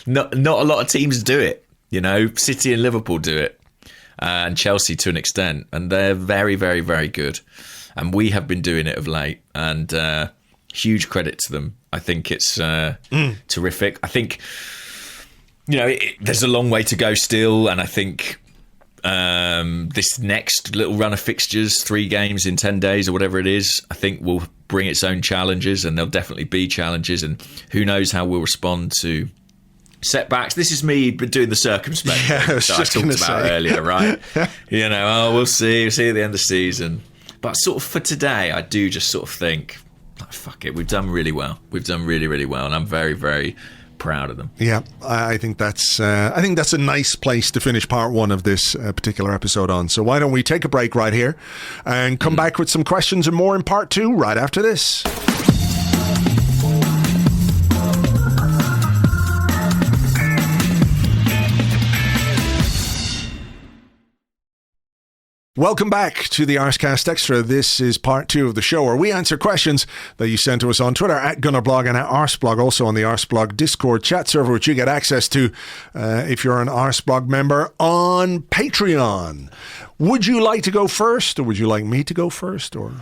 Not a lot of teams do it. You know, City and Liverpool do it. And Chelsea to an extent. And they're very, very, very good. And we have been doing it of late. And huge credit to them. I think it's terrific. I think, you know, there's a long way to go still. And I think this next little run of fixtures, 3 games in 10 days or whatever it is, I think will bring its own challenges, and there'll definitely be challenges, and who knows how we'll respond to setbacks. This is me doing the circumspect that I talked about earlier, right? You know, we'll see at the end of the season. But sort of for today, I do just sort of think, fuck it, we've done really well. We've done really, really well, and I'm very, very proud of them. Yeah, I think that's a nice place to finish part one of this particular episode on. So why don't we take a break right here and come back with some questions and more in part two right after this. Welcome back to the Arsecast Extra. This is part two of the show where we answer questions that you send to us on Twitter at Gunnerblog and at Arseblog, also on the Arseblog Discord chat server, which you get access to if you're an Arseblog member on Patreon. Would you like to go first, or would you like me to go first? Or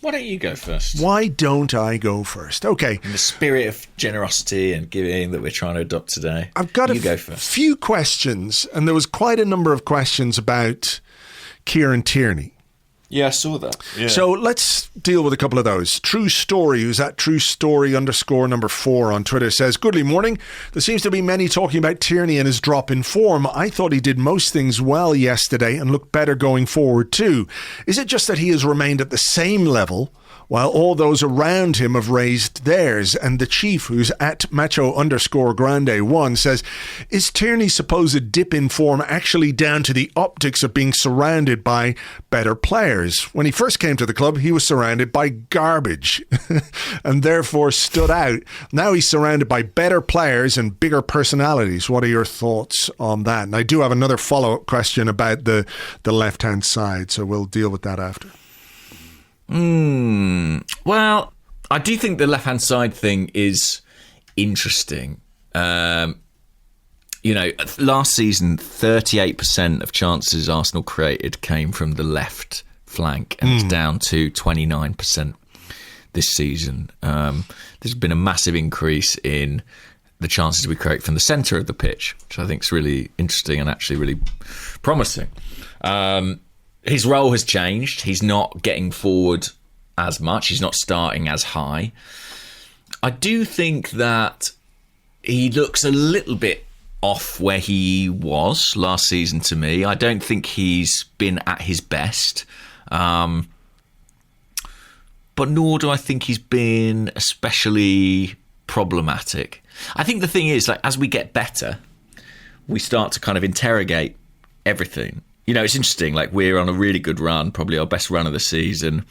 why don't you go first? Why don't I go first? Okay. In the spirit of generosity and giving that we're trying to adopt today, I've got go first. Few questions, and there was quite a number of questions about Kieran Tierney. Yeah, I saw that. Yeah. So let's deal with a couple of those. True Story, who's at TrueStory_4 on Twitter, says, "Goodly morning. There seems to be many talking about Tierney and his drop in form. I thought he did most things well yesterday and looked better going forward too. Is it just that he has remained at the same level while all those around him have raised theirs?" And the Chief, who's at Macho_Grande1, says, "Is Tierney's supposed dip in form actually down to the optics of being surrounded by better players? When he first came to the club, he was surrounded by garbage and therefore stood out. Now he's surrounded by better players and bigger personalities. What are your thoughts on that?" And I do have another follow-up question about the left-hand side, so we'll deal with that after. Well, I do think the left-hand side thing is interesting. Last season, 38% of chances Arsenal created came from the left flank, and it's down to 29% this season. There's been a massive increase in the chances we create from the centre of the pitch, which I think is really interesting and actually really promising. His role has changed. He's not getting forward as much. He's not starting as high. I do think that he looks a little bit off where he was last season to me. I don't think he's been at his best. But nor do I think he's been especially problematic. I think the thing is, like, as we get better, we start to kind of interrogate everything. You know, it's interesting, like, we're on a really good run, probably our best run of the season.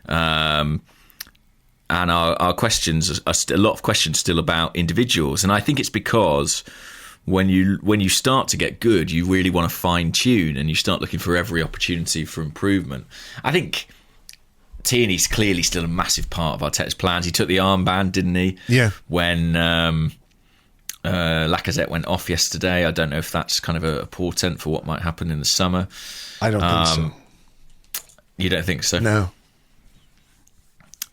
And our questions are a lot of questions still about individuals. And I think it's because when you start to get good, you really want to fine tune and you start looking for every opportunity for improvement. I think Tierney's clearly still a massive part of Arteta's plans. He took the armband, didn't he? Yeah. When Lacazette went off yesterday. I don't know if that's kind of a portent for what might happen in the summer. I don't think so. You don't think so? No.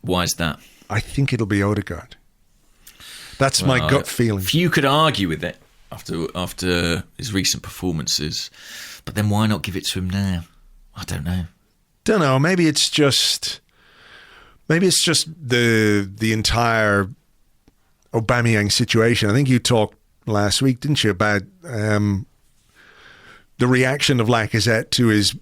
Why is that? I think it'll be Odegaard. That's my gut feeling. Few could argue with it after his recent performances, but then why not give it to him now? I don't know. Maybe it's just the entire Aubameyang situation. I think you talked last week, didn't you, about the reaction of Lacazette to his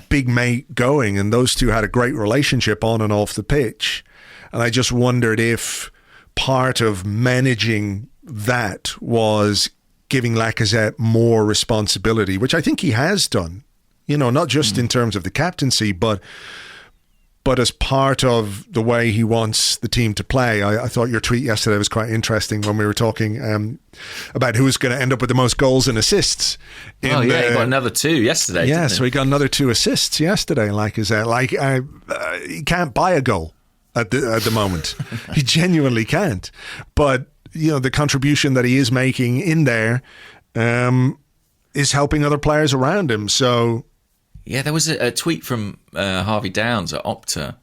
big mate going, and those two had a great relationship on and off the pitch. And I just wondered if part of managing that was giving Lacazette more responsibility, which I think he has done, not just in terms of the captaincy, but as part of the way he wants the team to play. I thought your tweet yesterday was quite interesting when we were talking about who's going to end up with the most goals and assists. He got another 2 yesterday. Yeah, so he got another 2 assists yesterday. He can't buy a goal at the moment. He genuinely can't. But the contribution that he is making in there is helping other players around him. So. Yeah, there was a tweet from Harvey Downs at Opta.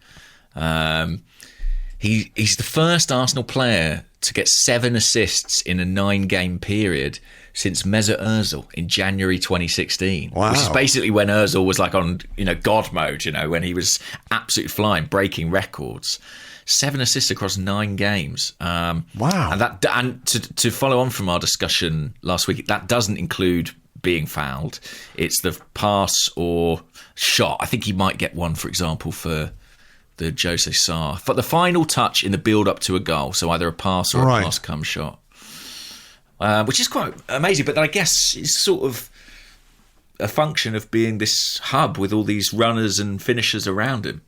He's the first Arsenal player to get 7 assists in a 9-game period since Mesut Ozil in January 2016. Wow. Which is basically when Ozil was like on God mode, when he was absolutely flying, breaking records. 7 assists across 9 games. Wow. And to follow on from our discussion last week, that doesn't include being fouled. It's the pass or shot. I think he might get one, for example, for the Jose Sarr. For the final touch in the build-up to a goal, so either a pass or a pass-come shot. Which is quite amazing, but I guess it's sort of a function of being this hub with all these runners and finishers around him.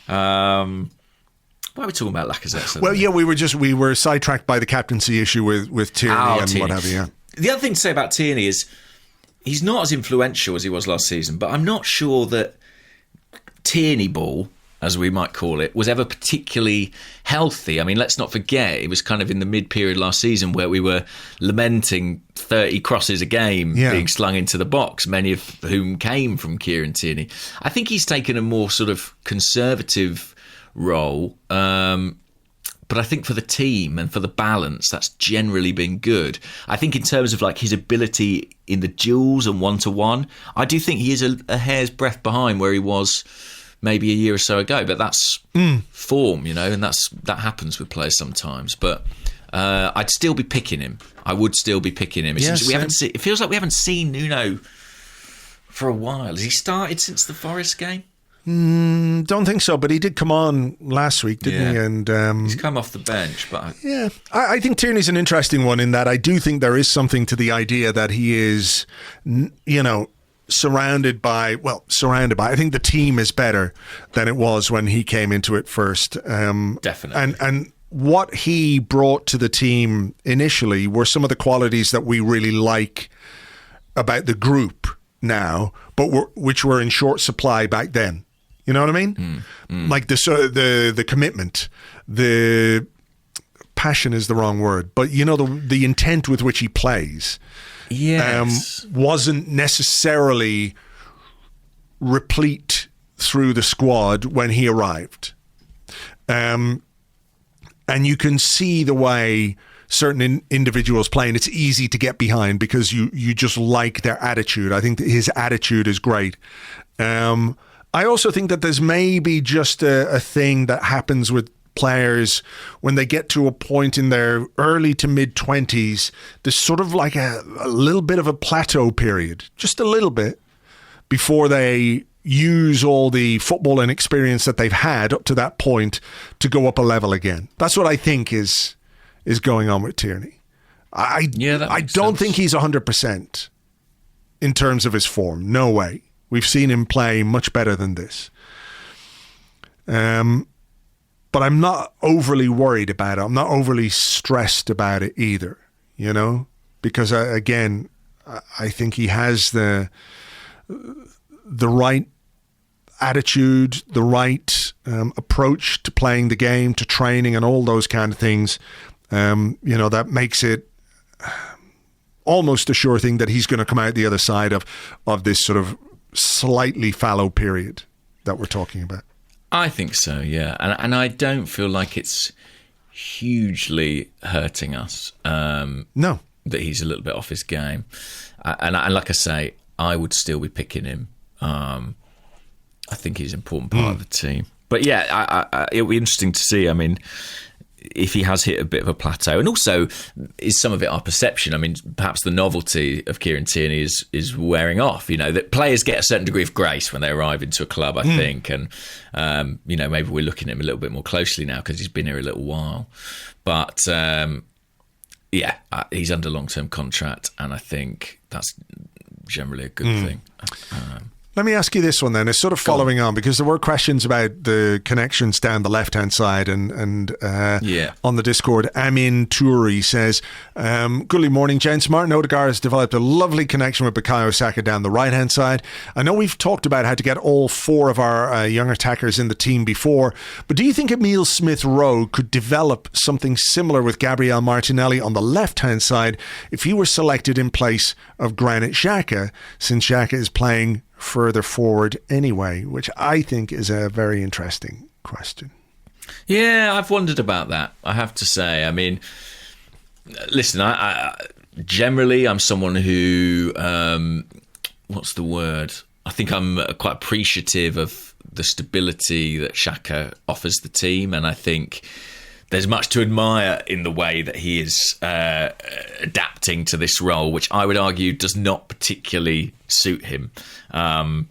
Why are we talking about Lacazette? Well, yeah, we were sidetracked by the captaincy issue with Tierney and what have you. Yeah. The other thing to say about Tierney is he's not as influential as he was last season, but I'm not sure that Tierney ball, as we might call it, was ever particularly healthy. I mean, let's not forget, it was kind of in the mid-period last season where we were lamenting 30 crosses a game being slung into the box, many of whom came from Kieran Tierney. I think he's taken a more sort of conservative role, but I think for the team and for the balance, that's generally been good. I think in terms of like his ability in the duels and one-to-one, I do think he is a hair's breadth behind where he was maybe a year or so ago, but that's form, and that happens with players sometimes. But I'd still be picking him. I would still be picking him. It feels like we haven't seen Nuno for a while. Has he started since the Forest game? Don't think so, but he did come on last week, didn't he? And he's come off the bench, but I think Tierney's an interesting one in that I do think there is something to the idea that he is, surrounded by. I think the team is better than it was when he came into it first. Definitely, and what he brought to the team initially were some of the qualities that we really like about the group now, but which were in short supply back then. You know what I mean? Like the commitment, the passion is the wrong word, but the intent with which he plays, wasn't necessarily replete through the squad when he arrived, and you can see the way certain individuals play, and it's easy to get behind because you just like their attitude. I think that his attitude is great. I also think that there's maybe just a thing that happens with players when they get to a point in their early to mid-20s. There's sort of like a little bit of a plateau period, just a little bit, before they use all the football and experience that they've had up to that point to go up a level again. That's what I think is going on with Tierney. I don't think he's 100% in terms of his form. No way. We've seen him play much better than this. But I'm not overly worried about it. I'm not overly stressed about it either, because again, I think he has the right attitude, the right approach to playing the game, to training and all those kind of things. That makes it almost a sure thing that he's going to come out the other side of this sort of slightly fallow period that we're talking about. I think so, yeah. And I don't feel like it's hugely hurting us. No. That he's a little bit off his game. And like I say, I would still be picking him. I think he's an important part of the team. But yeah, it'll be interesting to see. I mean, if he has hit a bit of a plateau, and also is some of it our perception. I mean, perhaps the novelty of Kieran Tierney is wearing off. That players get a certain degree of grace when they arrive into a club, I think, and maybe we're looking at him a little bit more closely now because he's been here a little while. But he's under long-term contract, and I think that's generally a good thing. Let me ask you this one then. It's sort of following on because there were questions about the connections down the left-hand side and on the Discord. Amin Touri says, good morning, gents. Martin Odegaard has developed a lovely connection with Bukayo Saka down the right-hand side. I know we've talked about how to get all four of our young attackers in the team before, but do you think Emile Smith-Rowe could develop something similar with Gabriel Martinelli on the left-hand side if he were selected in place of Granit Xhaka, since Xhaka is playing further forward anyway, which I think is a very interesting question. Yeah, I've wondered about that, I have to say. I mean, listen, I generally I'm someone who, what's the word? I think I'm quite appreciative of the stability that Xhaka offers the team, and I think there's much to admire in the way that he is adapting to this role, which I would argue does not particularly suit him. On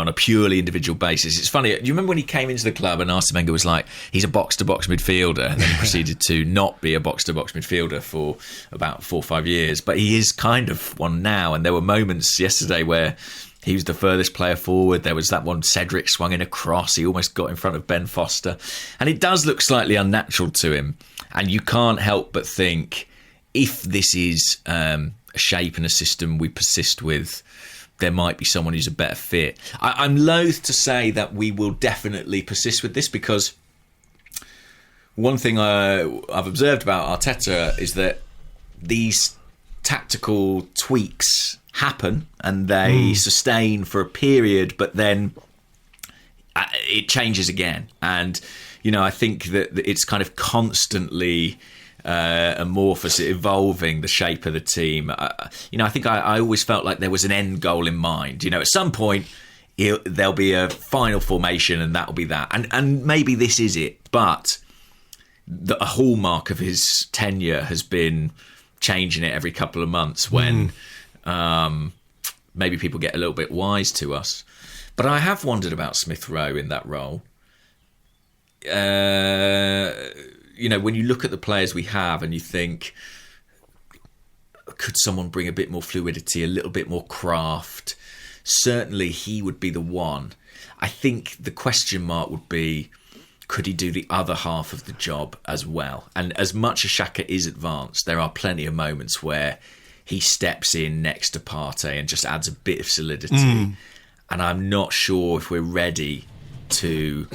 a purely individual basis. It's funny, do you remember when he came into the club and Arsene Wenger was like, he's a box-to-box midfielder, and then he proceeded to not be a box-to-box midfielder for about 4 or 5 years, but he is kind of one now, and there were moments yesterday where he was the furthest player forward. There was that one, Cedric swung in a cross, he almost got in front of Ben Foster, and it does look slightly unnatural to him, and you can't help but think, if this is a shape and a system we persist with, there might be someone who's a better fit. I'm loath to say that we will definitely persist with this, because one thing I've observed about Arteta is that these tactical tweaks happen and they sustain for a period, but then it changes again. And, I think that it's kind of constantly amorphous, evolving the shape of the team. I think I always felt like there was an end goal in mind. At some point there'll be a final formation and that'll be that. And maybe this is it. But a hallmark of his tenure has been changing it every couple of months when maybe people get a little bit wise to us. But I have wondered about Smith Rowe in that role. When you look at the players we have and you think, could someone bring a bit more fluidity, a little bit more craft? Certainly he would be the one. I think the question mark would be, could he do the other half of the job as well? And as much as Xhaka is advanced, there are plenty of moments where he steps in next to Partey and just adds a bit of solidity. And I'm not sure if we're ready to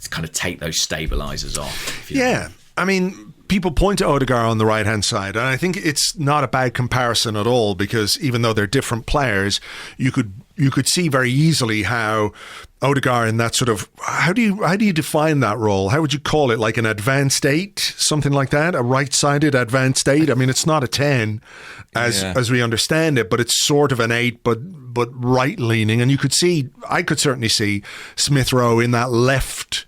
kind of take those stabilisers off. Yeah. I mean, people point to Odegaard on the right-hand side, and I think it's not a bad comparison at all, because even though they're different players, you could see very easily how Odegaard in that sort of, how do you define that role? How would you call it? Like an advanced 8, something like that? A right-sided advanced 8? I mean, it's not a 10 as we understand it, but it's sort of an 8, but right-leaning. And I could certainly see Smith Rowe in that left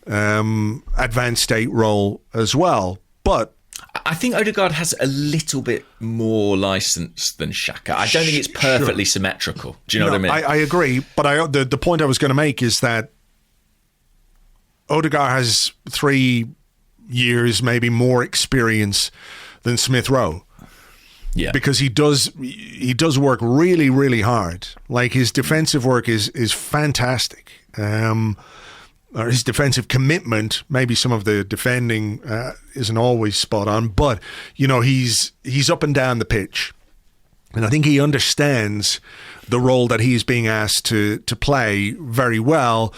advanced 8 role as well. But I think Odegaard has a little bit more license than Xhaka. I don't think it's perfectly symmetrical. Do you know what I mean? I agree, but the point I was going to make is that Odegaard has 3 years, maybe more experience than Smith Rowe. Yeah, because he does work really, really hard. Like, his defensive work is fantastic. Or his defensive commitment, maybe some of the defending isn't always spot on, but he's up and down the pitch, and I think he understands the role that he's being asked to play very well.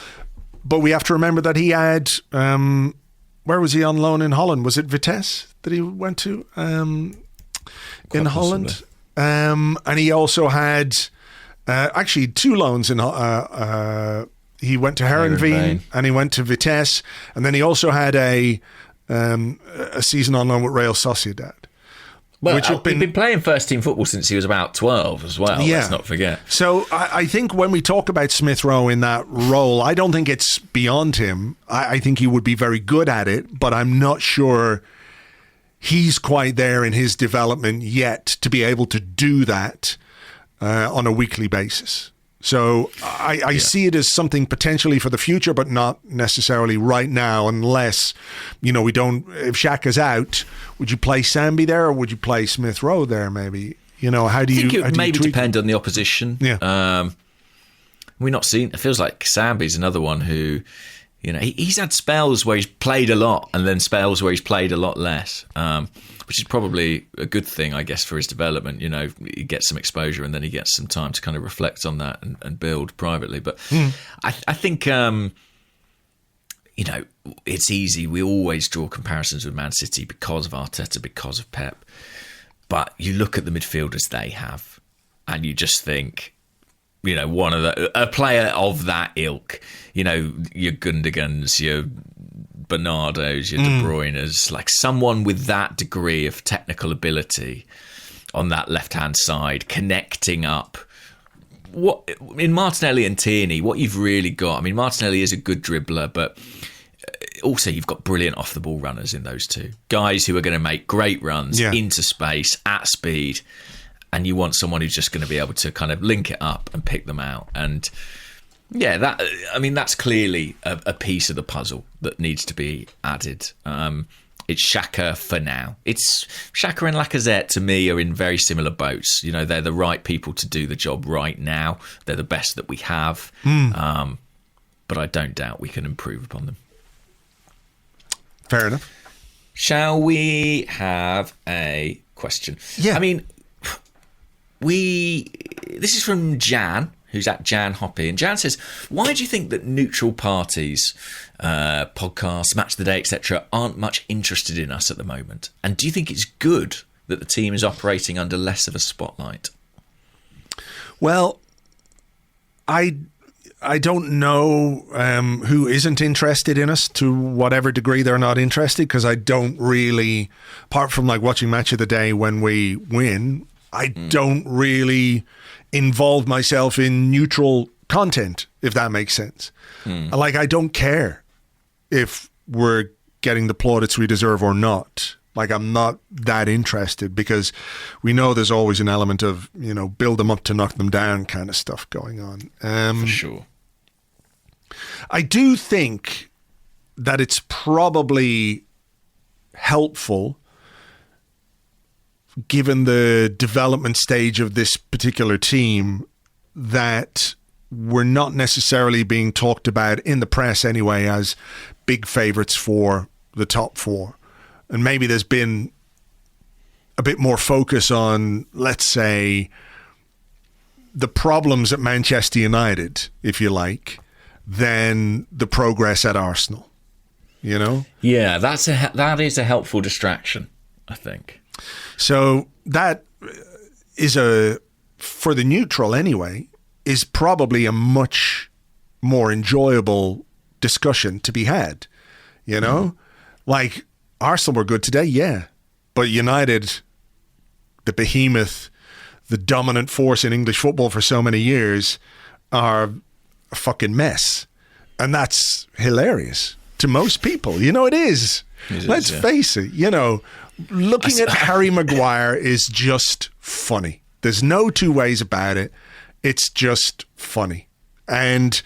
But we have to remember that he had where was he on loan in Holland? Was it Vitesse that he went to in Holland? And he also had actually 2 loans in he went to Heerenveen and he went to Vitesse, and then he also had a season on loan with Real Sociedad. Well, he'd been playing first team football since he was about 12 as well. Yeah. Let's not forget. So I think when we talk about Smith Rowe in that role, I don't think it's beyond him. I think he would be very good at it, but I'm not sure he's quite there in his development yet to be able to do that on a weekly basis. So I see it as something potentially for the future, but not necessarily right now, unless, we don't, if Xhaka's out, would you play Sambi there, or would you play Smith Rowe there maybe? How do you... I think it maybe depend on the opposition. Yeah. We're not seeing, it feels like Sambi's another one who, he's had spells where he's played a lot and then spells where he's played a lot less, which is probably a good thing, I guess, for his development. He gets some exposure and then he gets some time to kind of reflect on that and build privately. But I think, it's easy. We always draw comparisons with Man City because of Arteta, because of Pep. But you look at the midfielders they have and you just think, a player of that ilk, your Gundigans, your Bernardos, your De Bruynes, like someone with that degree of technical ability on that left-hand side, connecting up. What in Martinelli and Tierney, what you've really got, Martinelli is a good dribbler, but also you've got brilliant off the ball runners in those two guys who are going to make great runs into space at speed, and you want someone who's just going to be able to kind of link it up and pick them out. And that's clearly a piece of the puzzle that needs to be added. It's Xhaka for now. It's Xhaka and Lacazette, to me, are in very similar boats. You know, they're the right people to do the job right now. They're the best that we have. But I don't doubt we can improve upon them. Fair enough. Shall we have a question? Yeah. I mean, this is from Jan, who's at Jan Hoppy. And Jan says, why do you think that neutral parties, podcasts, Match of the Day, etc., aren't much interested in us at the moment? And do you think it's good that the team is operating under less of a spotlight? Well, I don't know who isn't interested in us, to whatever degree they're not interested, because I don't really, apart from like watching Match of the Day when we win, I don't really involve myself in neutral content, if that makes sense. Like, I don't care if we're getting the plaudits we deserve or not. Like, I'm not that interested, because we know there's always an element of, you know, build them up to knock them down kind of stuff going on. For sure. I do think that it's probably helpful, given the development stage of this particular team, that we're not necessarily being talked about in the press anyway as big favourites for the top four. And maybe there's been a bit more focus on, let's say, the problems at Manchester United, if you like, than the progress at Arsenal, you know? Yeah, that is a helpful distraction, I think. So that is for the neutral anyway, is probably a much more enjoyable discussion to be had, you know? Like, Arsenal were good today, yeah. But United, the behemoth, the dominant force in English football for so many years, are a fucking mess. And that's hilarious to most people. You know, it is. Let's face it. You know, looking at Harry Maguire is just funny. There's no two ways about it. It's just funny. And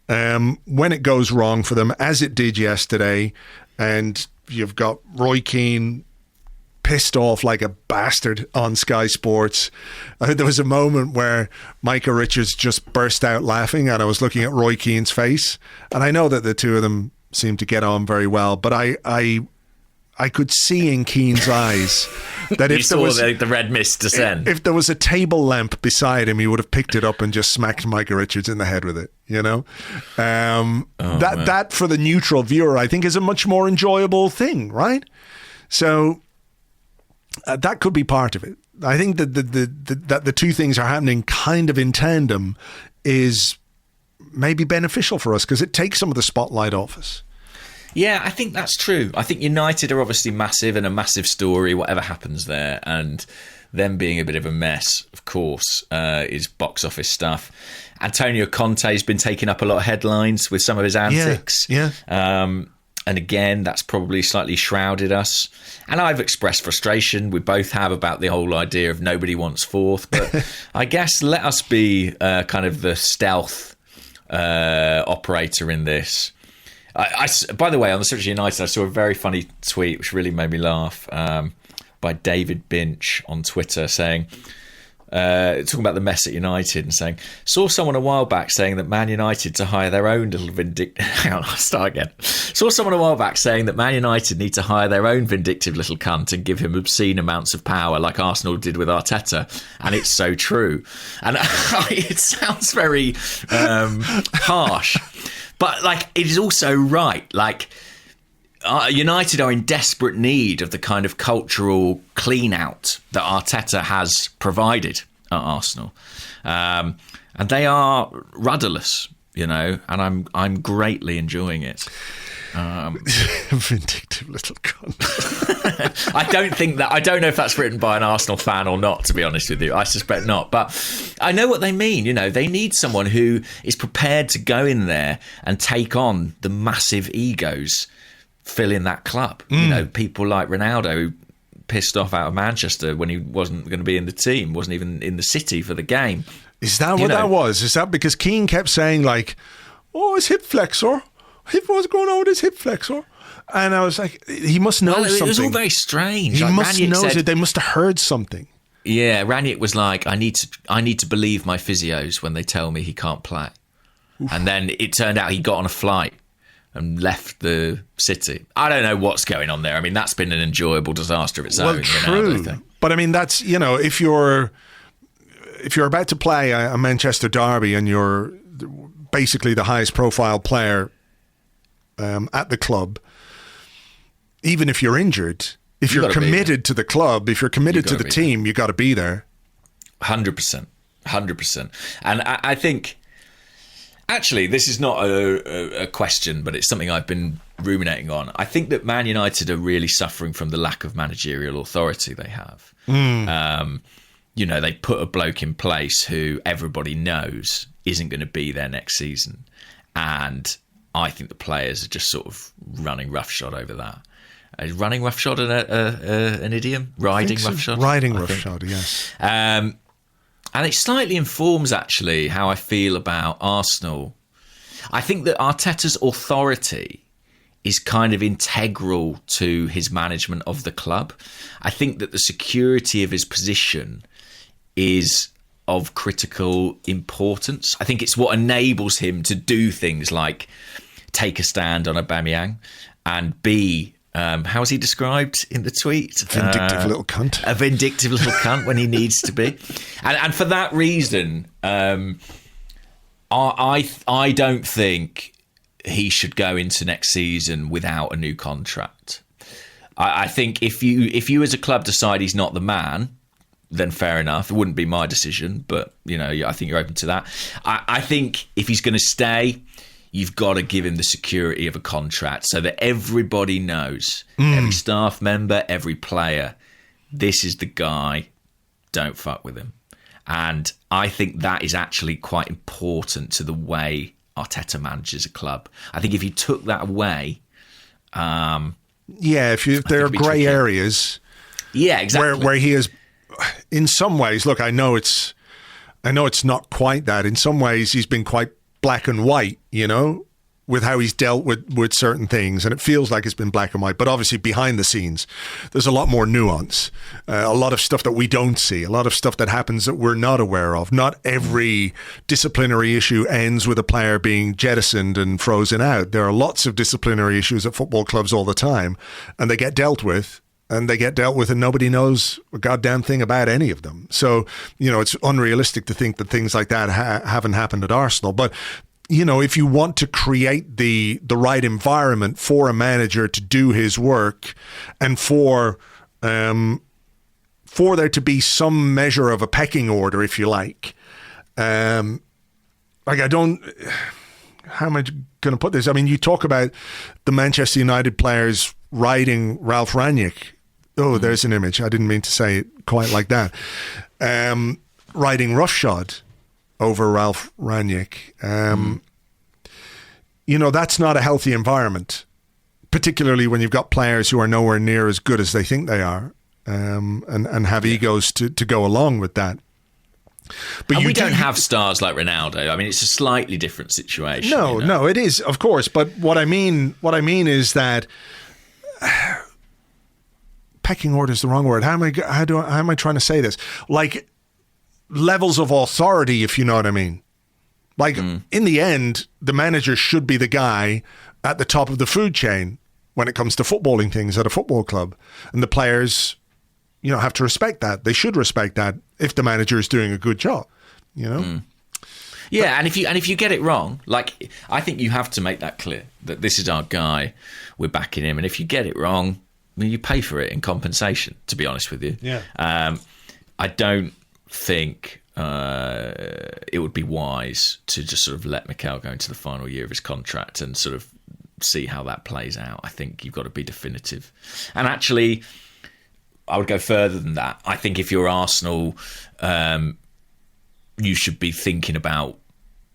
when it goes wrong for them, as it did yesterday, and you've got Roy Keane pissed off like a bastard on Sky Sports. I think there was a moment where Micah Richards just burst out laughing, and I was looking at Roy Keane's face. And I know that the two of them seem to get on very well, but I could see in Keane's eyes that if there was the red mist descend. If there was a table lamp beside him, he would have picked it up and just smacked Micah Richards in the head with it. You know, that for the neutral viewer, I think, is a much more enjoyable thing, right? So that could be part of it. I think that the two things are happening kind of in tandem is maybe beneficial for us, because it takes some of the spotlight off us. Yeah, I think that's true. I think United are obviously massive and a massive story, whatever happens there. And them being a bit of a mess, of course, is box office stuff. Antonio Conte's been taking up a lot of headlines with some of his antics. Yeah. And again, that's probably slightly shrouded us. And I've expressed frustration. We both have, about the whole idea of nobody wants fourth. But I guess let us be kind of the stealth operator in this. By the way, on the subject of United, I saw a very funny tweet which really made me laugh by David Binch on Twitter saying, talking about the mess at United and saying, saw someone a while back saying that Man United to hire their own little hang on, I'll start again. Saw someone a while back saying that Man United need to hire their own vindictive little cunt and give him obscene amounts of power like Arsenal did with Arteta. And it's so true. And it sounds very harsh. But, like, it is also right. Like, United are in desperate need of the kind of cultural clean-out that Arteta has provided at Arsenal. And they are rudderless, you know, and I'm greatly enjoying it. Vindictive little cunt. I don't know if that's written by an Arsenal fan or not, to be honest with you. I suspect not. But I know what they mean. You know, they need someone who is prepared to go in there and take on the massive egos filling that club. You know, people like Ronaldo, who pissed off out of Manchester when he wasn't going to be in the team, wasn't even in the city for the game. Is that what that was? Is that because Keane kept saying, like, oh, his hip flexor? What's going on with his hip flexor? And I was like, he must know something. It was all very strange. He like, must know it. They must have heard something. Yeah, Ranić was like, I need to believe my physios when they tell me he can't play. Oof. And then it turned out he got on a flight and left the city. I don't know what's going on there. I mean, that's been an enjoyable disaster of its own. Well, true. But I mean, that's, you know, if you're about to play a Manchester derby and you're basically the highest profile player at the club, even if you're injured, if you're committed to the club, if you're committed to the team, you got to be there. 100%. And I think, actually, this is not a question, but it's something I've been ruminating on. I think that Man United are really suffering from the lack of managerial authority they have. You know, they put a bloke in place who everybody knows isn't going to be there next season. And I think the players are just sort of running roughshod over that. Is running roughshod an idiom? Riding roughshod? Riding roughshod, yes. And it slightly informs, actually, how I feel about Arsenal. I think that Arteta's authority is kind of integral to his management of the club. I think that the security of his position is of critical importance. I think it's what enables him to do things like take a stand on Aubameyang and be... how is he described in the tweet? Vindictive little cunt. A vindictive little cunt when he needs to be. And for that reason, I don't think he should go into next season without a new contract. I think if you as a club decide he's not the man, then fair enough. It wouldn't be my decision, but you know, I think you're open to that. I think if he's going to stay, you've got to give him the security of a contract so that everybody knows, every staff member, every player, this is the guy, don't fuck with him. And I think that is actually quite important to the way Arteta manages a club. I think if you took that away... if there are grey areas... Yeah, exactly. Where he is, in some ways, look, I know it's not quite that. In some ways, he's been quite black and white, you know, with how he's dealt with certain things. And it feels like it's been black and white. But obviously behind the scenes, there's a lot more nuance, a lot of stuff that we don't see, a lot of stuff that happens that we're not aware of. Not every disciplinary issue ends with a player being jettisoned and frozen out. There are lots of disciplinary issues at football clubs all the time, and they get dealt with. And nobody knows a goddamn thing about any of them. So, you know, it's unrealistic to think that things like that haven't happened at Arsenal. But, you know, if you want to create the right environment for a manager to do his work and for there to be some measure of a pecking order, if you like, how am I going to put this? I mean, you talk about the Manchester United players riding Ralph Rangnick. Oh, there's an image. I didn't mean to say it quite like that. Riding roughshod over Ralph Rangnick. You know, that's not a healthy environment, particularly when you've got players who are nowhere near as good as they think they are, and have egos to go along with that. But we don't have stars like Ronaldo. I mean, it's a slightly different situation. No, it is, of course. But what I mean is that pecking order is the wrong word. How am I trying to say this? Like levels of authority, if you know what I mean. Like in the end, the manager should be the guy at the top of the food chain when it comes to footballing things at a football club, and the players, you know, have to respect that. They should respect that if the manager is doing a good job, you know. Yeah, and if you get it wrong, like I think you have to make that clear that this is our guy, we're backing him, and if you get it wrong, I mean, you pay for it in compensation. To be honest with you, I don't think it would be wise to just sort of let Mikel go into the final year of his contract and sort of see how that plays out. I think you've got to be definitive, and actually, I would go further than that. I think if you're Arsenal, you should be thinking about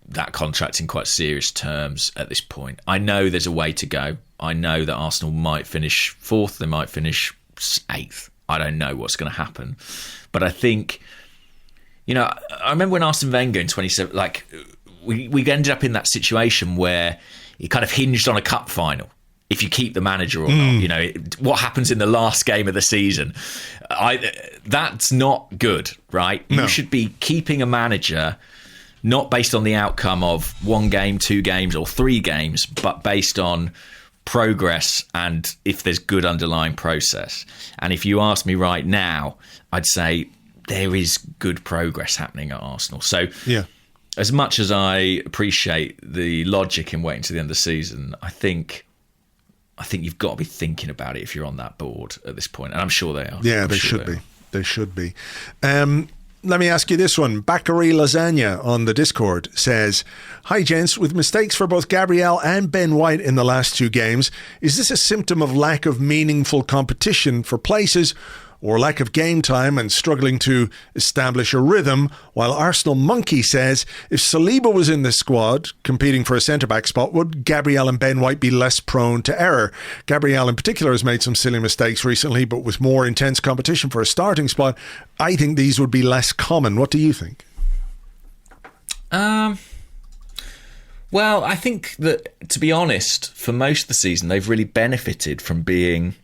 that contract in quite serious terms at this point. I know there's a way to go. I know that Arsenal might finish 4th, they might finish 8th. I don't know what's going to happen. But I think, I remember when Arsene Wenger in 27, we ended up in that situation where it kind of hinged on a cup final. If you keep the manager or not, what happens in the last game of the season, that's not good, right? No. You should be keeping a manager not based on the outcome of 1 game, 2 games, or 3 games, but based on progress and if there's good underlying process. And if you ask me right now, I'd say there is good progress happening at Arsenal. So, as much as I appreciate the logic in waiting to the end of the season, I think you've got to be thinking about it if you're on that board at this point, and I'm sure they are. Yeah, they should be. They should be. Let me ask you this one. Bakary Lasagna on the Discord says, "Hi gents, with mistakes for both Gabriel and Ben White in the last 2 games, is this a symptom of lack of meaningful competition for places or lack of game time and struggling to establish a rhythm?" While Arsenal Monkey says, if Saliba was in the squad competing for a centre-back spot, would Gabriel and Ben White be less prone to error? Gabriel in particular has made some silly mistakes recently, but with more intense competition for a starting spot, I think these would be less common. What do you think? Well, I think that, to be honest, for most of the season, they've really benefited from being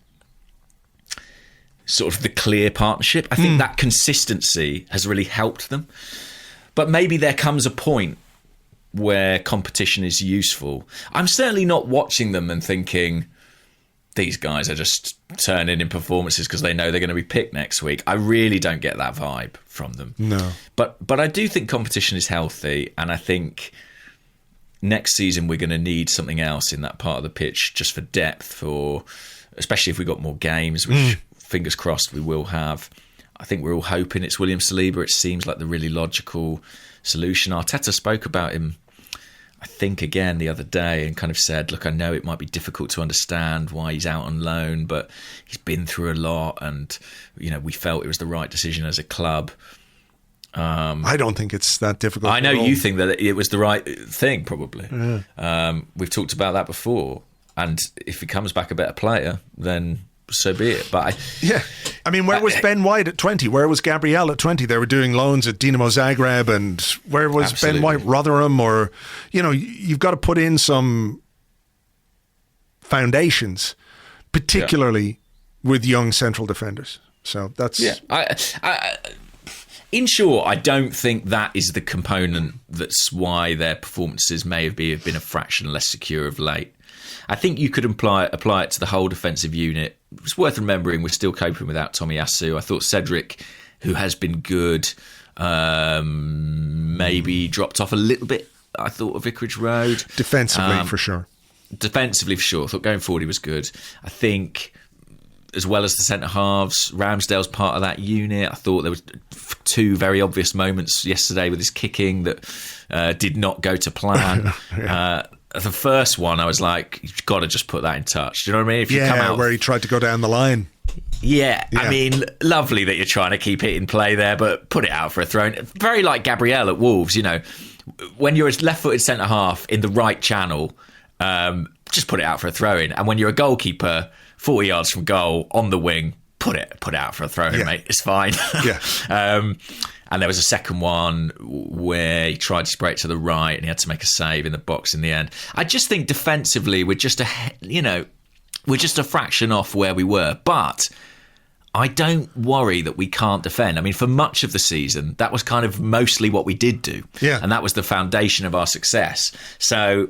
sort of the clear partnership. I think that consistency has really helped them. But maybe there comes a point where competition is useful. I'm certainly not watching them and thinking these guys are just turning in performances because they know they're going to be picked next week. I really don't get that vibe from them. No. But I do think competition is healthy, and I think next season we're going to need something else in that part of the pitch just for depth, especially if we've got more games, which fingers crossed we will have. I think we're all hoping it's William Saliba. It seems like the really logical solution. Arteta spoke about him, I think, again the other day, and kind of said, look, I know it might be difficult to understand why he's out on loan, but he's been through a lot, and we felt it was the right decision as a club. I don't think it's that difficult. I know you think that it was the right thing, probably. Yeah. We've talked about that before, and if he comes back a better player, then so be it. But where was Ben White at 20? Where was Gabriel at 20? They were doing loans at Dinamo Zagreb, and where was Ben White? Rotherham? Or you've got to put in some foundations, particularly with young central defenders. So that's in short, I don't think that is the component that's why their performances may have been a fraction less secure of late. I think you could apply it to the whole defensive unit. It's worth remembering we're still coping without Tomiyasu. I thought Cedric, who has been good, maybe dropped off a little bit, I thought, at Vicarage Road. Defensively, for sure. Defensively, for sure. I thought going forward he was good. I think, as well as the centre-halves, Ramsdale's part of that unit. I thought there was 2 very obvious moments yesterday with his kicking that did not go to plan. The first one, I was like, you've got to just put that in touch. Do you know what I mean? If you come out, where he tried to go down the line. Yeah, I mean, lovely that you're trying to keep it in play there, but put it out for a throw. Very like Gabriel at Wolves, when you're a left-footed centre-half in the right channel, just put it out for a throw-in. And when you're a goalkeeper, 40 yards from goal, on the wing, put it out for a throw-in, mate. It's fine. Yeah. And there was a second one where he tried to spray it to the right and he had to make a save in the box in the end. I just think defensively we're just a fraction off where we were. But I don't worry that we can't defend. I mean, for much of the season, that was kind of mostly what we did do. Yeah. And that was the foundation of our success. So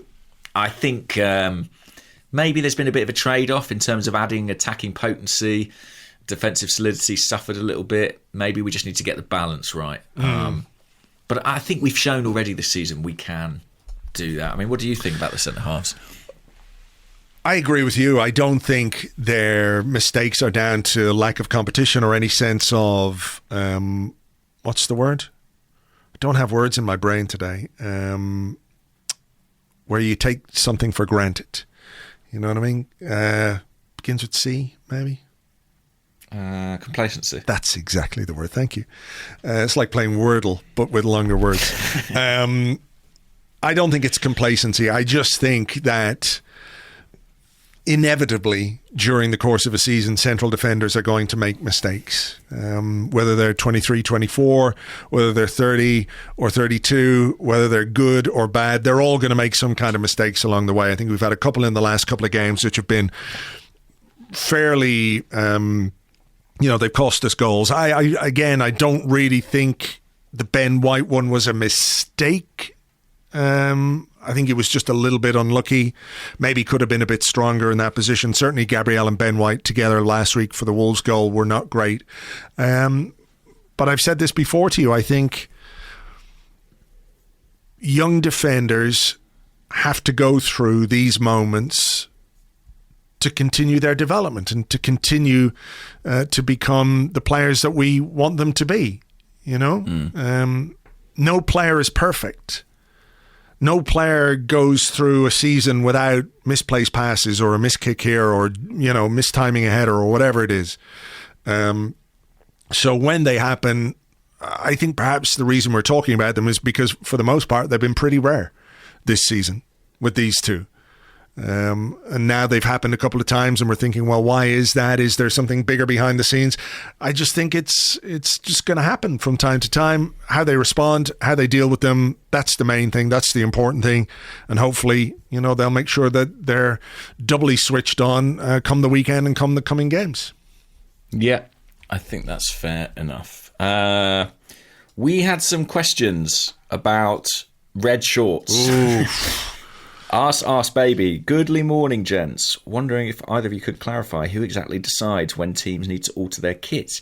I think maybe there's been a bit of a trade-off in terms of adding attacking potency. Defensive solidity suffered a little bit. Maybe we just need to get the balance right. But I think we've shown already this season we can do that. I mean, what do you think about the centre-halves? I agree with you. I don't think their mistakes are down to lack of competition or any sense of, what's the word? I don't have words in my brain today. Where you take something for granted. You know what I mean? Begins with C, maybe? Complacency. That's exactly the word. Thank you. It's like playing Wordle, but with longer words. I don't think it's complacency. I just think that inevitably during the course of a season, central defenders are going to make mistakes. Whether they're 23, 24, whether they're 30 or 32, whether they're good or bad, they're all going to make some kind of mistakes along the way. I think we've had a couple in the last couple of games which have been fairly, they've cost us goals. I don't really think the Ben White one was a mistake. I think he was just a little bit unlucky. Maybe could have been a bit stronger in that position. Certainly Gabriel and Ben White together last week for the Wolves goal were not great. But I've said this before to you. I think young defenders have to go through these moments to continue their development and to continue to become the players that we want them to be. No player is perfect. No player goes through a season without misplaced passes or a miss kick here or, mistiming a header or whatever it is. So when they happen, I think perhaps the reason we're talking about them is because for the most part, they've been pretty rare this season with these two. And now they've happened a couple of times and we're thinking, well, why is that? Is there something bigger behind the scenes? I just think it's just going to happen from time to time. How they respond, how they deal with them, that's the main thing. That's the important thing. And hopefully, they'll make sure that they're doubly switched on come the weekend and come the coming games. Yeah, I think that's fair enough. We had some questions about red shorts. Arse baby, goodly morning, gents. Wondering if either of you could clarify who exactly decides when teams need to alter their kit.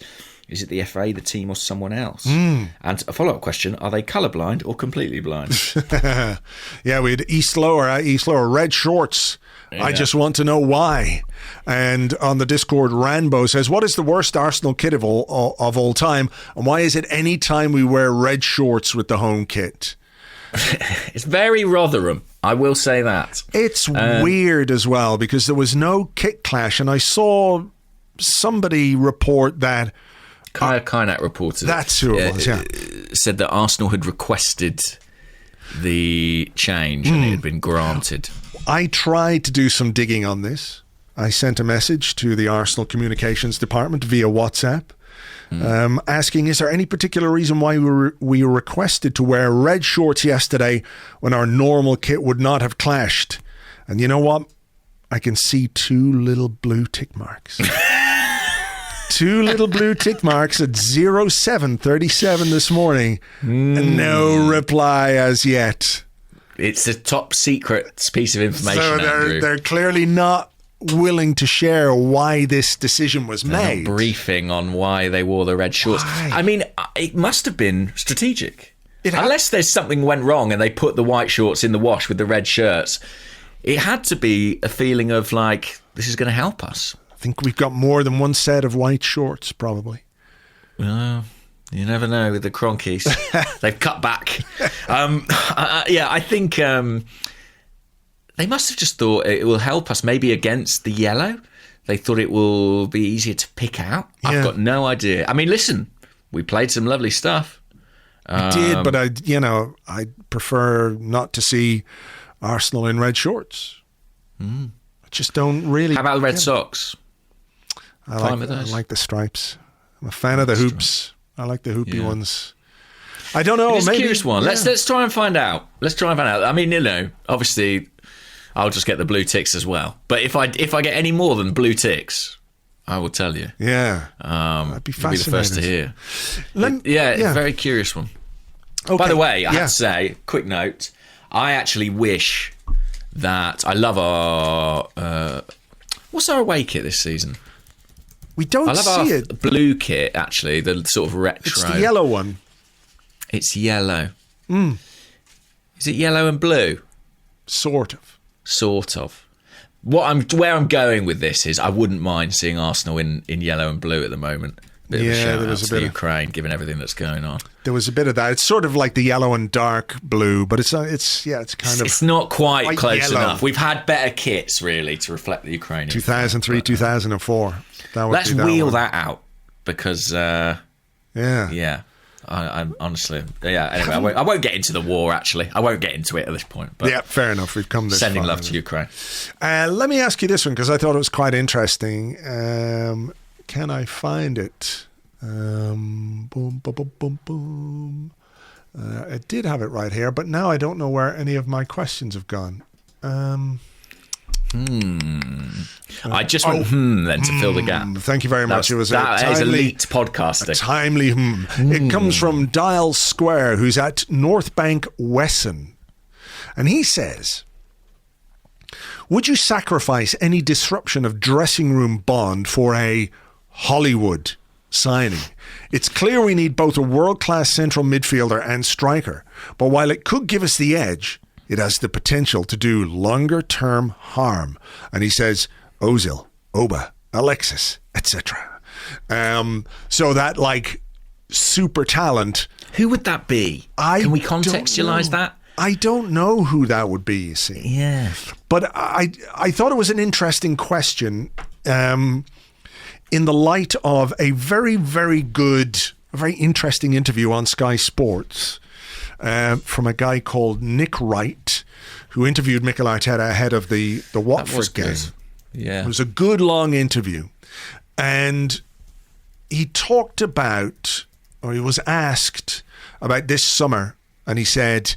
Is it the FA, the team, or someone else? And a follow-up question, are they colourblind or completely blind? Yeah, we had East Lower, red shorts. Yeah. I just want to know why. And on the Discord, Rambo says, what is the worst Arsenal kit of all time? And why is it any time we wear red shorts with the home kit? It's very Rotherham, I will say that. It's weird as well because there was no kit clash, and I saw somebody report that Kaya Kynat reported that's who it was, yeah. Said that Arsenal had requested the change and it had been granted. I tried to do some digging on this. I sent a message to the Arsenal communications department via WhatsApp asking, is there any particular reason why we were requested to wear red shorts yesterday when our normal kit would not have clashed? And you know what? I can see two little blue tick marks. Two little blue tick marks at 07:37 this morning. And no reply as yet. It's a top secret piece of information, so they're clearly not willing to share why this decision was made. Briefing on why they wore the red shorts. Why? I mean, it must have been strategic. Unless there's something went wrong and they put the white shorts in the wash with the red shirts, it had to be a feeling of like, this is going to help us. I think we've got more than one set of white shorts, probably. Well, you never know with the Cronkies. They've cut back. I think they must have just thought it will help us maybe against the yellow. They thought it will be easier to pick out. Yeah. I've got no idea. I mean, listen, we played some lovely stuff. We did, but I prefer not to see Arsenal in red shorts. I just don't really. How about the red socks? I like the stripes. I'm a fan of the hoops. I like the hoopy ones. I don't know. It's maybe a curious one. Yeah. Let's try and find out. I mean, obviously, I'll just get the blue ticks as well. But if I get any more than blue ticks, I will tell you. Yeah, I'd be fascinated. You'll be the first to hear. Very curious one. Okay. By the way, I have to say, quick note, I actually wish that I love our what's our away kit this season? We don't see it. Blue kit, actually, the sort of retro. It's the yellow one. It's yellow. Is it yellow and blue? Sort of. Where I'm going with this is I wouldn't mind seeing Arsenal in yellow and blue at the moment. Bit of a shout out to Ukraine, given everything that's going on. There was a bit of that. It's sort of like the yellow and dark blue, but it's kind of. It's not quite close enough. We've had better kits, really, to reflect the Ukrainian. 2003, 2004. Let's wheel that out because. Yeah. I'm honestly, Anyway, I won't get into the war. Actually, I won't get into it at this point. But yeah, fair enough. We've come this sending far. love to Ukraine. Let me ask you this one because I thought it was quite interesting. Can I find it? Boom, boom, boom, boom, boom. I did have it right here, but now I don't know where any of my questions have gone. I just went then to fill the gap. Thank you very much. It was that is elite podcasting. A timely It comes from Dial Square, who's at North Bank Wesson. And he says, would you sacrifice any disruption of dressing room bond for a Hollywood signing? It's clear we need both a world-class central midfielder and striker. But while it could give us the edge, it has the potential to do longer-term harm. And he says, Ozil, Oba, Alexis, etc. So that, like, super talent. Who would that be? Can we contextualise that? I don't know who that would be, you see. Yeah. But I thought it was an interesting question in the light of a very, very good, very interesting interview on Sky Sports from a guy called Nick Wright, who interviewed Mikel Arteta ahead of the Watford game. Yeah. It was a good long interview. And he talked about, or he was asked about this summer, and he said,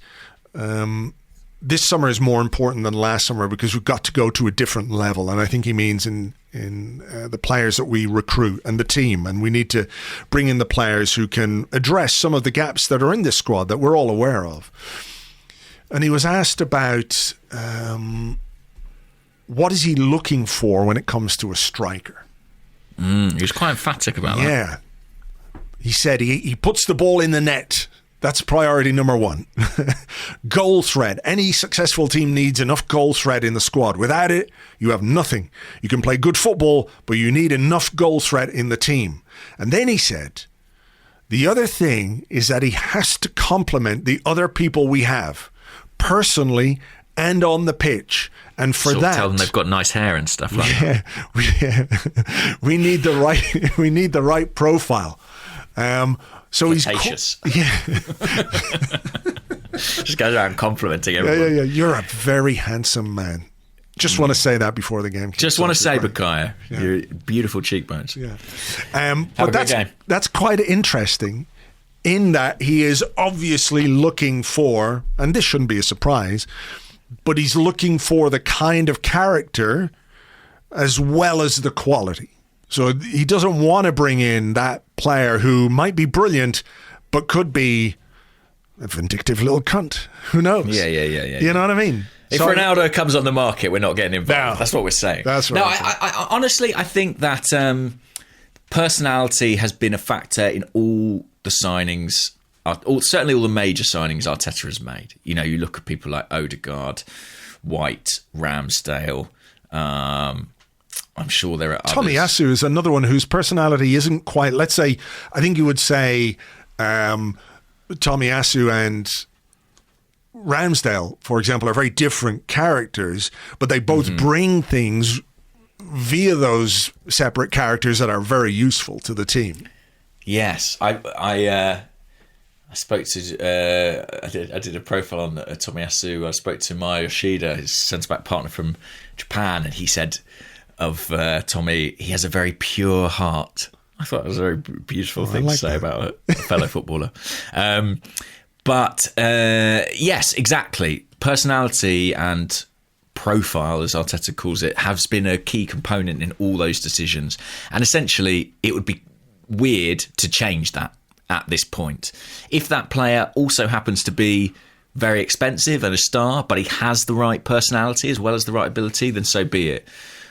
this summer is more important than last summer because we've got to go to a different level. And I think he means in the players that we recruit and the team. And we need to bring in the players who can address some of the gaps that are in this squad that we're all aware of. And he was asked about what is he looking for when it comes to a striker. He was quite emphatic about that. Yeah. He said he puts the ball in the net. That's priority number one. Goal threat. Any successful team needs enough goal threat in the squad. Without it, you have nothing. You can play good football, but you need enough goal threat in the team. And then he said, the other thing is that he has to complement the other people we have, personally and on the pitch. And for that, tell them they've got nice hair and stuff like that. We need the right profile. So Flirtatious. Just goes around complimenting everyone. Yeah. You're a very handsome man. Just want to say that before the game. Just want to say, Bukayo, your beautiful cheekbones. Yeah. But that's quite interesting in that he is obviously looking for, and this shouldn't be a surprise, but he's looking for the kind of character as well as the quality. So he doesn't want to bring in that player who might be brilliant, but could be a vindictive little cunt. Who knows? Yeah. You know what I mean? If Ronaldo comes on the market, we're not getting involved. No. That's what we're saying. That's right. No, I honestly, I think that personality has been a factor in all the signings, certainly all the major signings Arteta has made. You know, you look at people like Odegaard, White, Ramsdale. I'm sure there are others. Tomiyasu is another one whose personality isn't quite, let's say, I think you would say Tomiyasu and Ramsdale, for example, are very different characters, but they both bring things via those separate characters that are very useful to the team. Yes, I spoke to I did a profile on Tomiyasu. I spoke to Maya Yoshida, his centre-back partner from Japan, and he said of Tommy, he has a very pure heart. I thought it was a very beautiful thing to say about a fellow footballer. But yes, exactly. Personality and profile, as Arteta calls it, has been a key component in all those decisions. And essentially, it would be weird to change that at this point. If that player also happens to be very expensive and a star, but he has the right personality as well as the right ability, then so be it.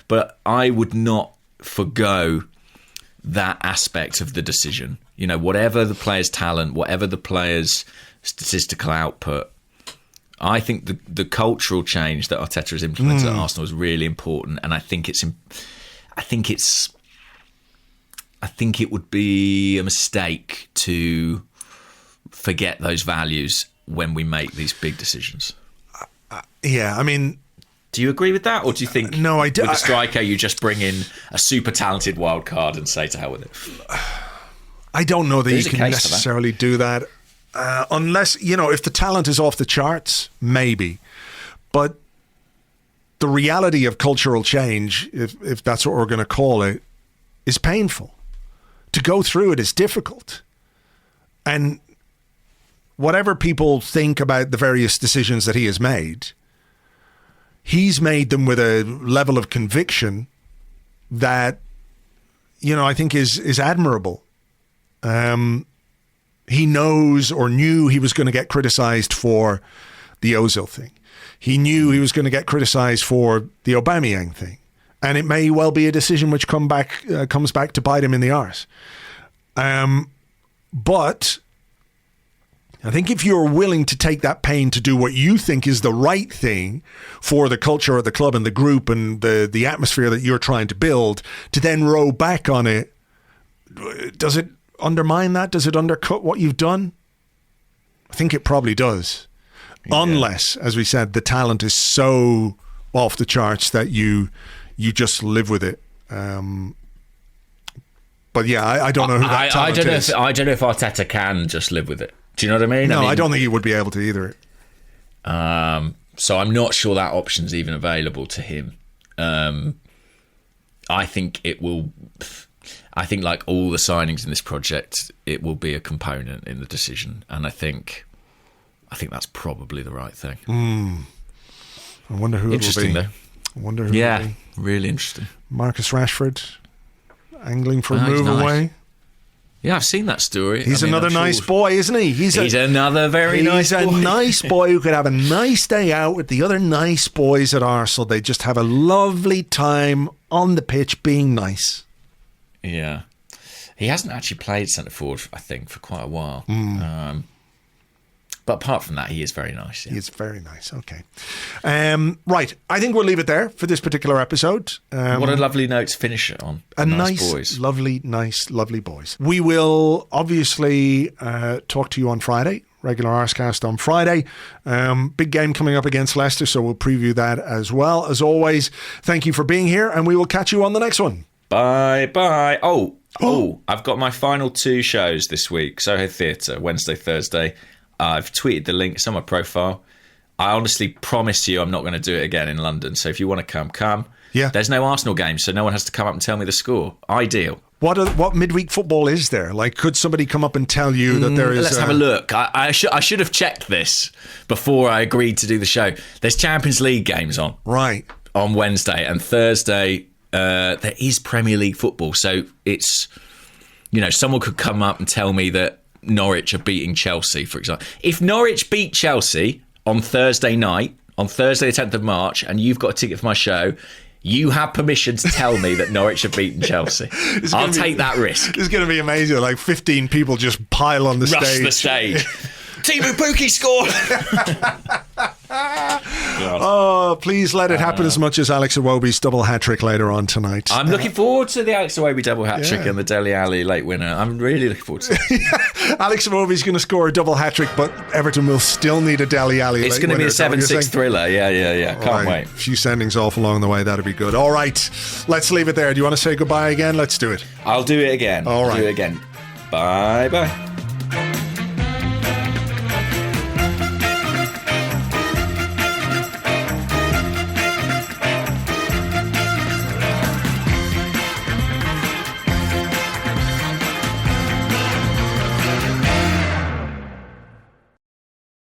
But I would not forgo that aspect of the decision. You know, whatever the player's talent, whatever the player's statistical output, I think the cultural change that Arteta has implemented at Arsenal is really important, and I think it would be a mistake to forget those values when we make these big decisions. Yeah, I mean, do you agree with that, or do you think no, I do. With a striker, you just bring in a super talented wild card and say to hell with it? I don't know that There's you a can case for that. necessarily do that unless, if the talent is off the charts, maybe. But the reality of cultural change, if that's what we're going to call it, is painful. To go through it is difficult. And whatever people think about the various decisions that he has made, he's made them with a level of conviction that, I think is admirable. He knows or knew he was going to get criticised for the Ozil thing. He knew he was going to get criticised for the Aubameyang thing. And it may well be a decision which comes back to bite him in the arse. But I think if you're willing to take that pain to do what you think is the right thing for the culture of the club and the group and the atmosphere that you're trying to build, to then row back on it, does it undermine that? Does it undercut what you've done? I think it probably does. Yeah. Unless, as we said, the talent is so off the charts that you just live with it. But yeah, I don't know who that talent is. I don't know if Arteta can just live with it. Do you know what I mean? No, I don't think he would be able to either. So I'm not sure that option's even available to him. I think it will. I think, like all the signings in this project, it will be a component in the decision, and I think that's probably the right thing. I wonder who it will be. Interesting, though. I wonder who it will be. Really interesting. Marcus Rashford, angling for a move nice. away. Yeah, I've seen that story. He's another nice boy, isn't he? He's another very nice boy. He's a nice boy who could have a nice day out with the other nice boys at Arsenal. They just have a lovely time on the pitch being nice. Yeah. He hasn't actually played centre forward, I think, for quite a while. But apart from that, he is very nice. Yeah. He is very nice. Okay. Right. I think we'll leave it there for this particular episode. What a lovely note to finish it on. Nice boys. Lovely boys. We will obviously talk to you on Friday. Regular Arsecast on Friday. Big game coming up against Leicester, so we'll preview that as well. As always, thank you for being here, and we will catch you on the next one. Bye. Oh, I've got my final 2 shows this week. Soho Theatre, Wednesday, Thursday. I've tweeted the links on my profile. I honestly promise you I'm not going to do it again in London. So if you want to come. Yeah. There's no Arsenal game, so no one has to come up and tell me the score. Ideal. What midweek football is there? Like, could somebody come up and tell you that there is... Let's have a look. I should have checked this before I agreed to do the show. There's Champions League games on. Right. On Wednesday and Thursday. There is Premier League football, so it's, someone could come up and tell me that Norwich are beating Chelsea, for example. If Norwich beat Chelsea on Thursday night, on Thursday the 10th of March, and you've got a ticket for my show, you have permission to tell me that Norwich have beaten Chelsea. I'll take that risk. It's going to be amazing. Like 15 people just pile on the stage. Rush the stage. Timu Pukki scored. Oh, please let it happen as much as Alex Iwobi's double hat-trick later on tonight. I'm looking forward to the Alex Iwobi double hat-trick and the Dele Alli late winner. I'm really looking forward to it. Alex Iwobi's going to score a double hat-trick, but Everton will still need a Dele Alli. It's going to be a 7-6 thriller. Yeah. Can't wait. A few sendings off along the way. That'd be good. All right. Let's leave it there. Do you want to say goodbye again? Let's do it. I'll do it again. All right. I'll do it again. Bye.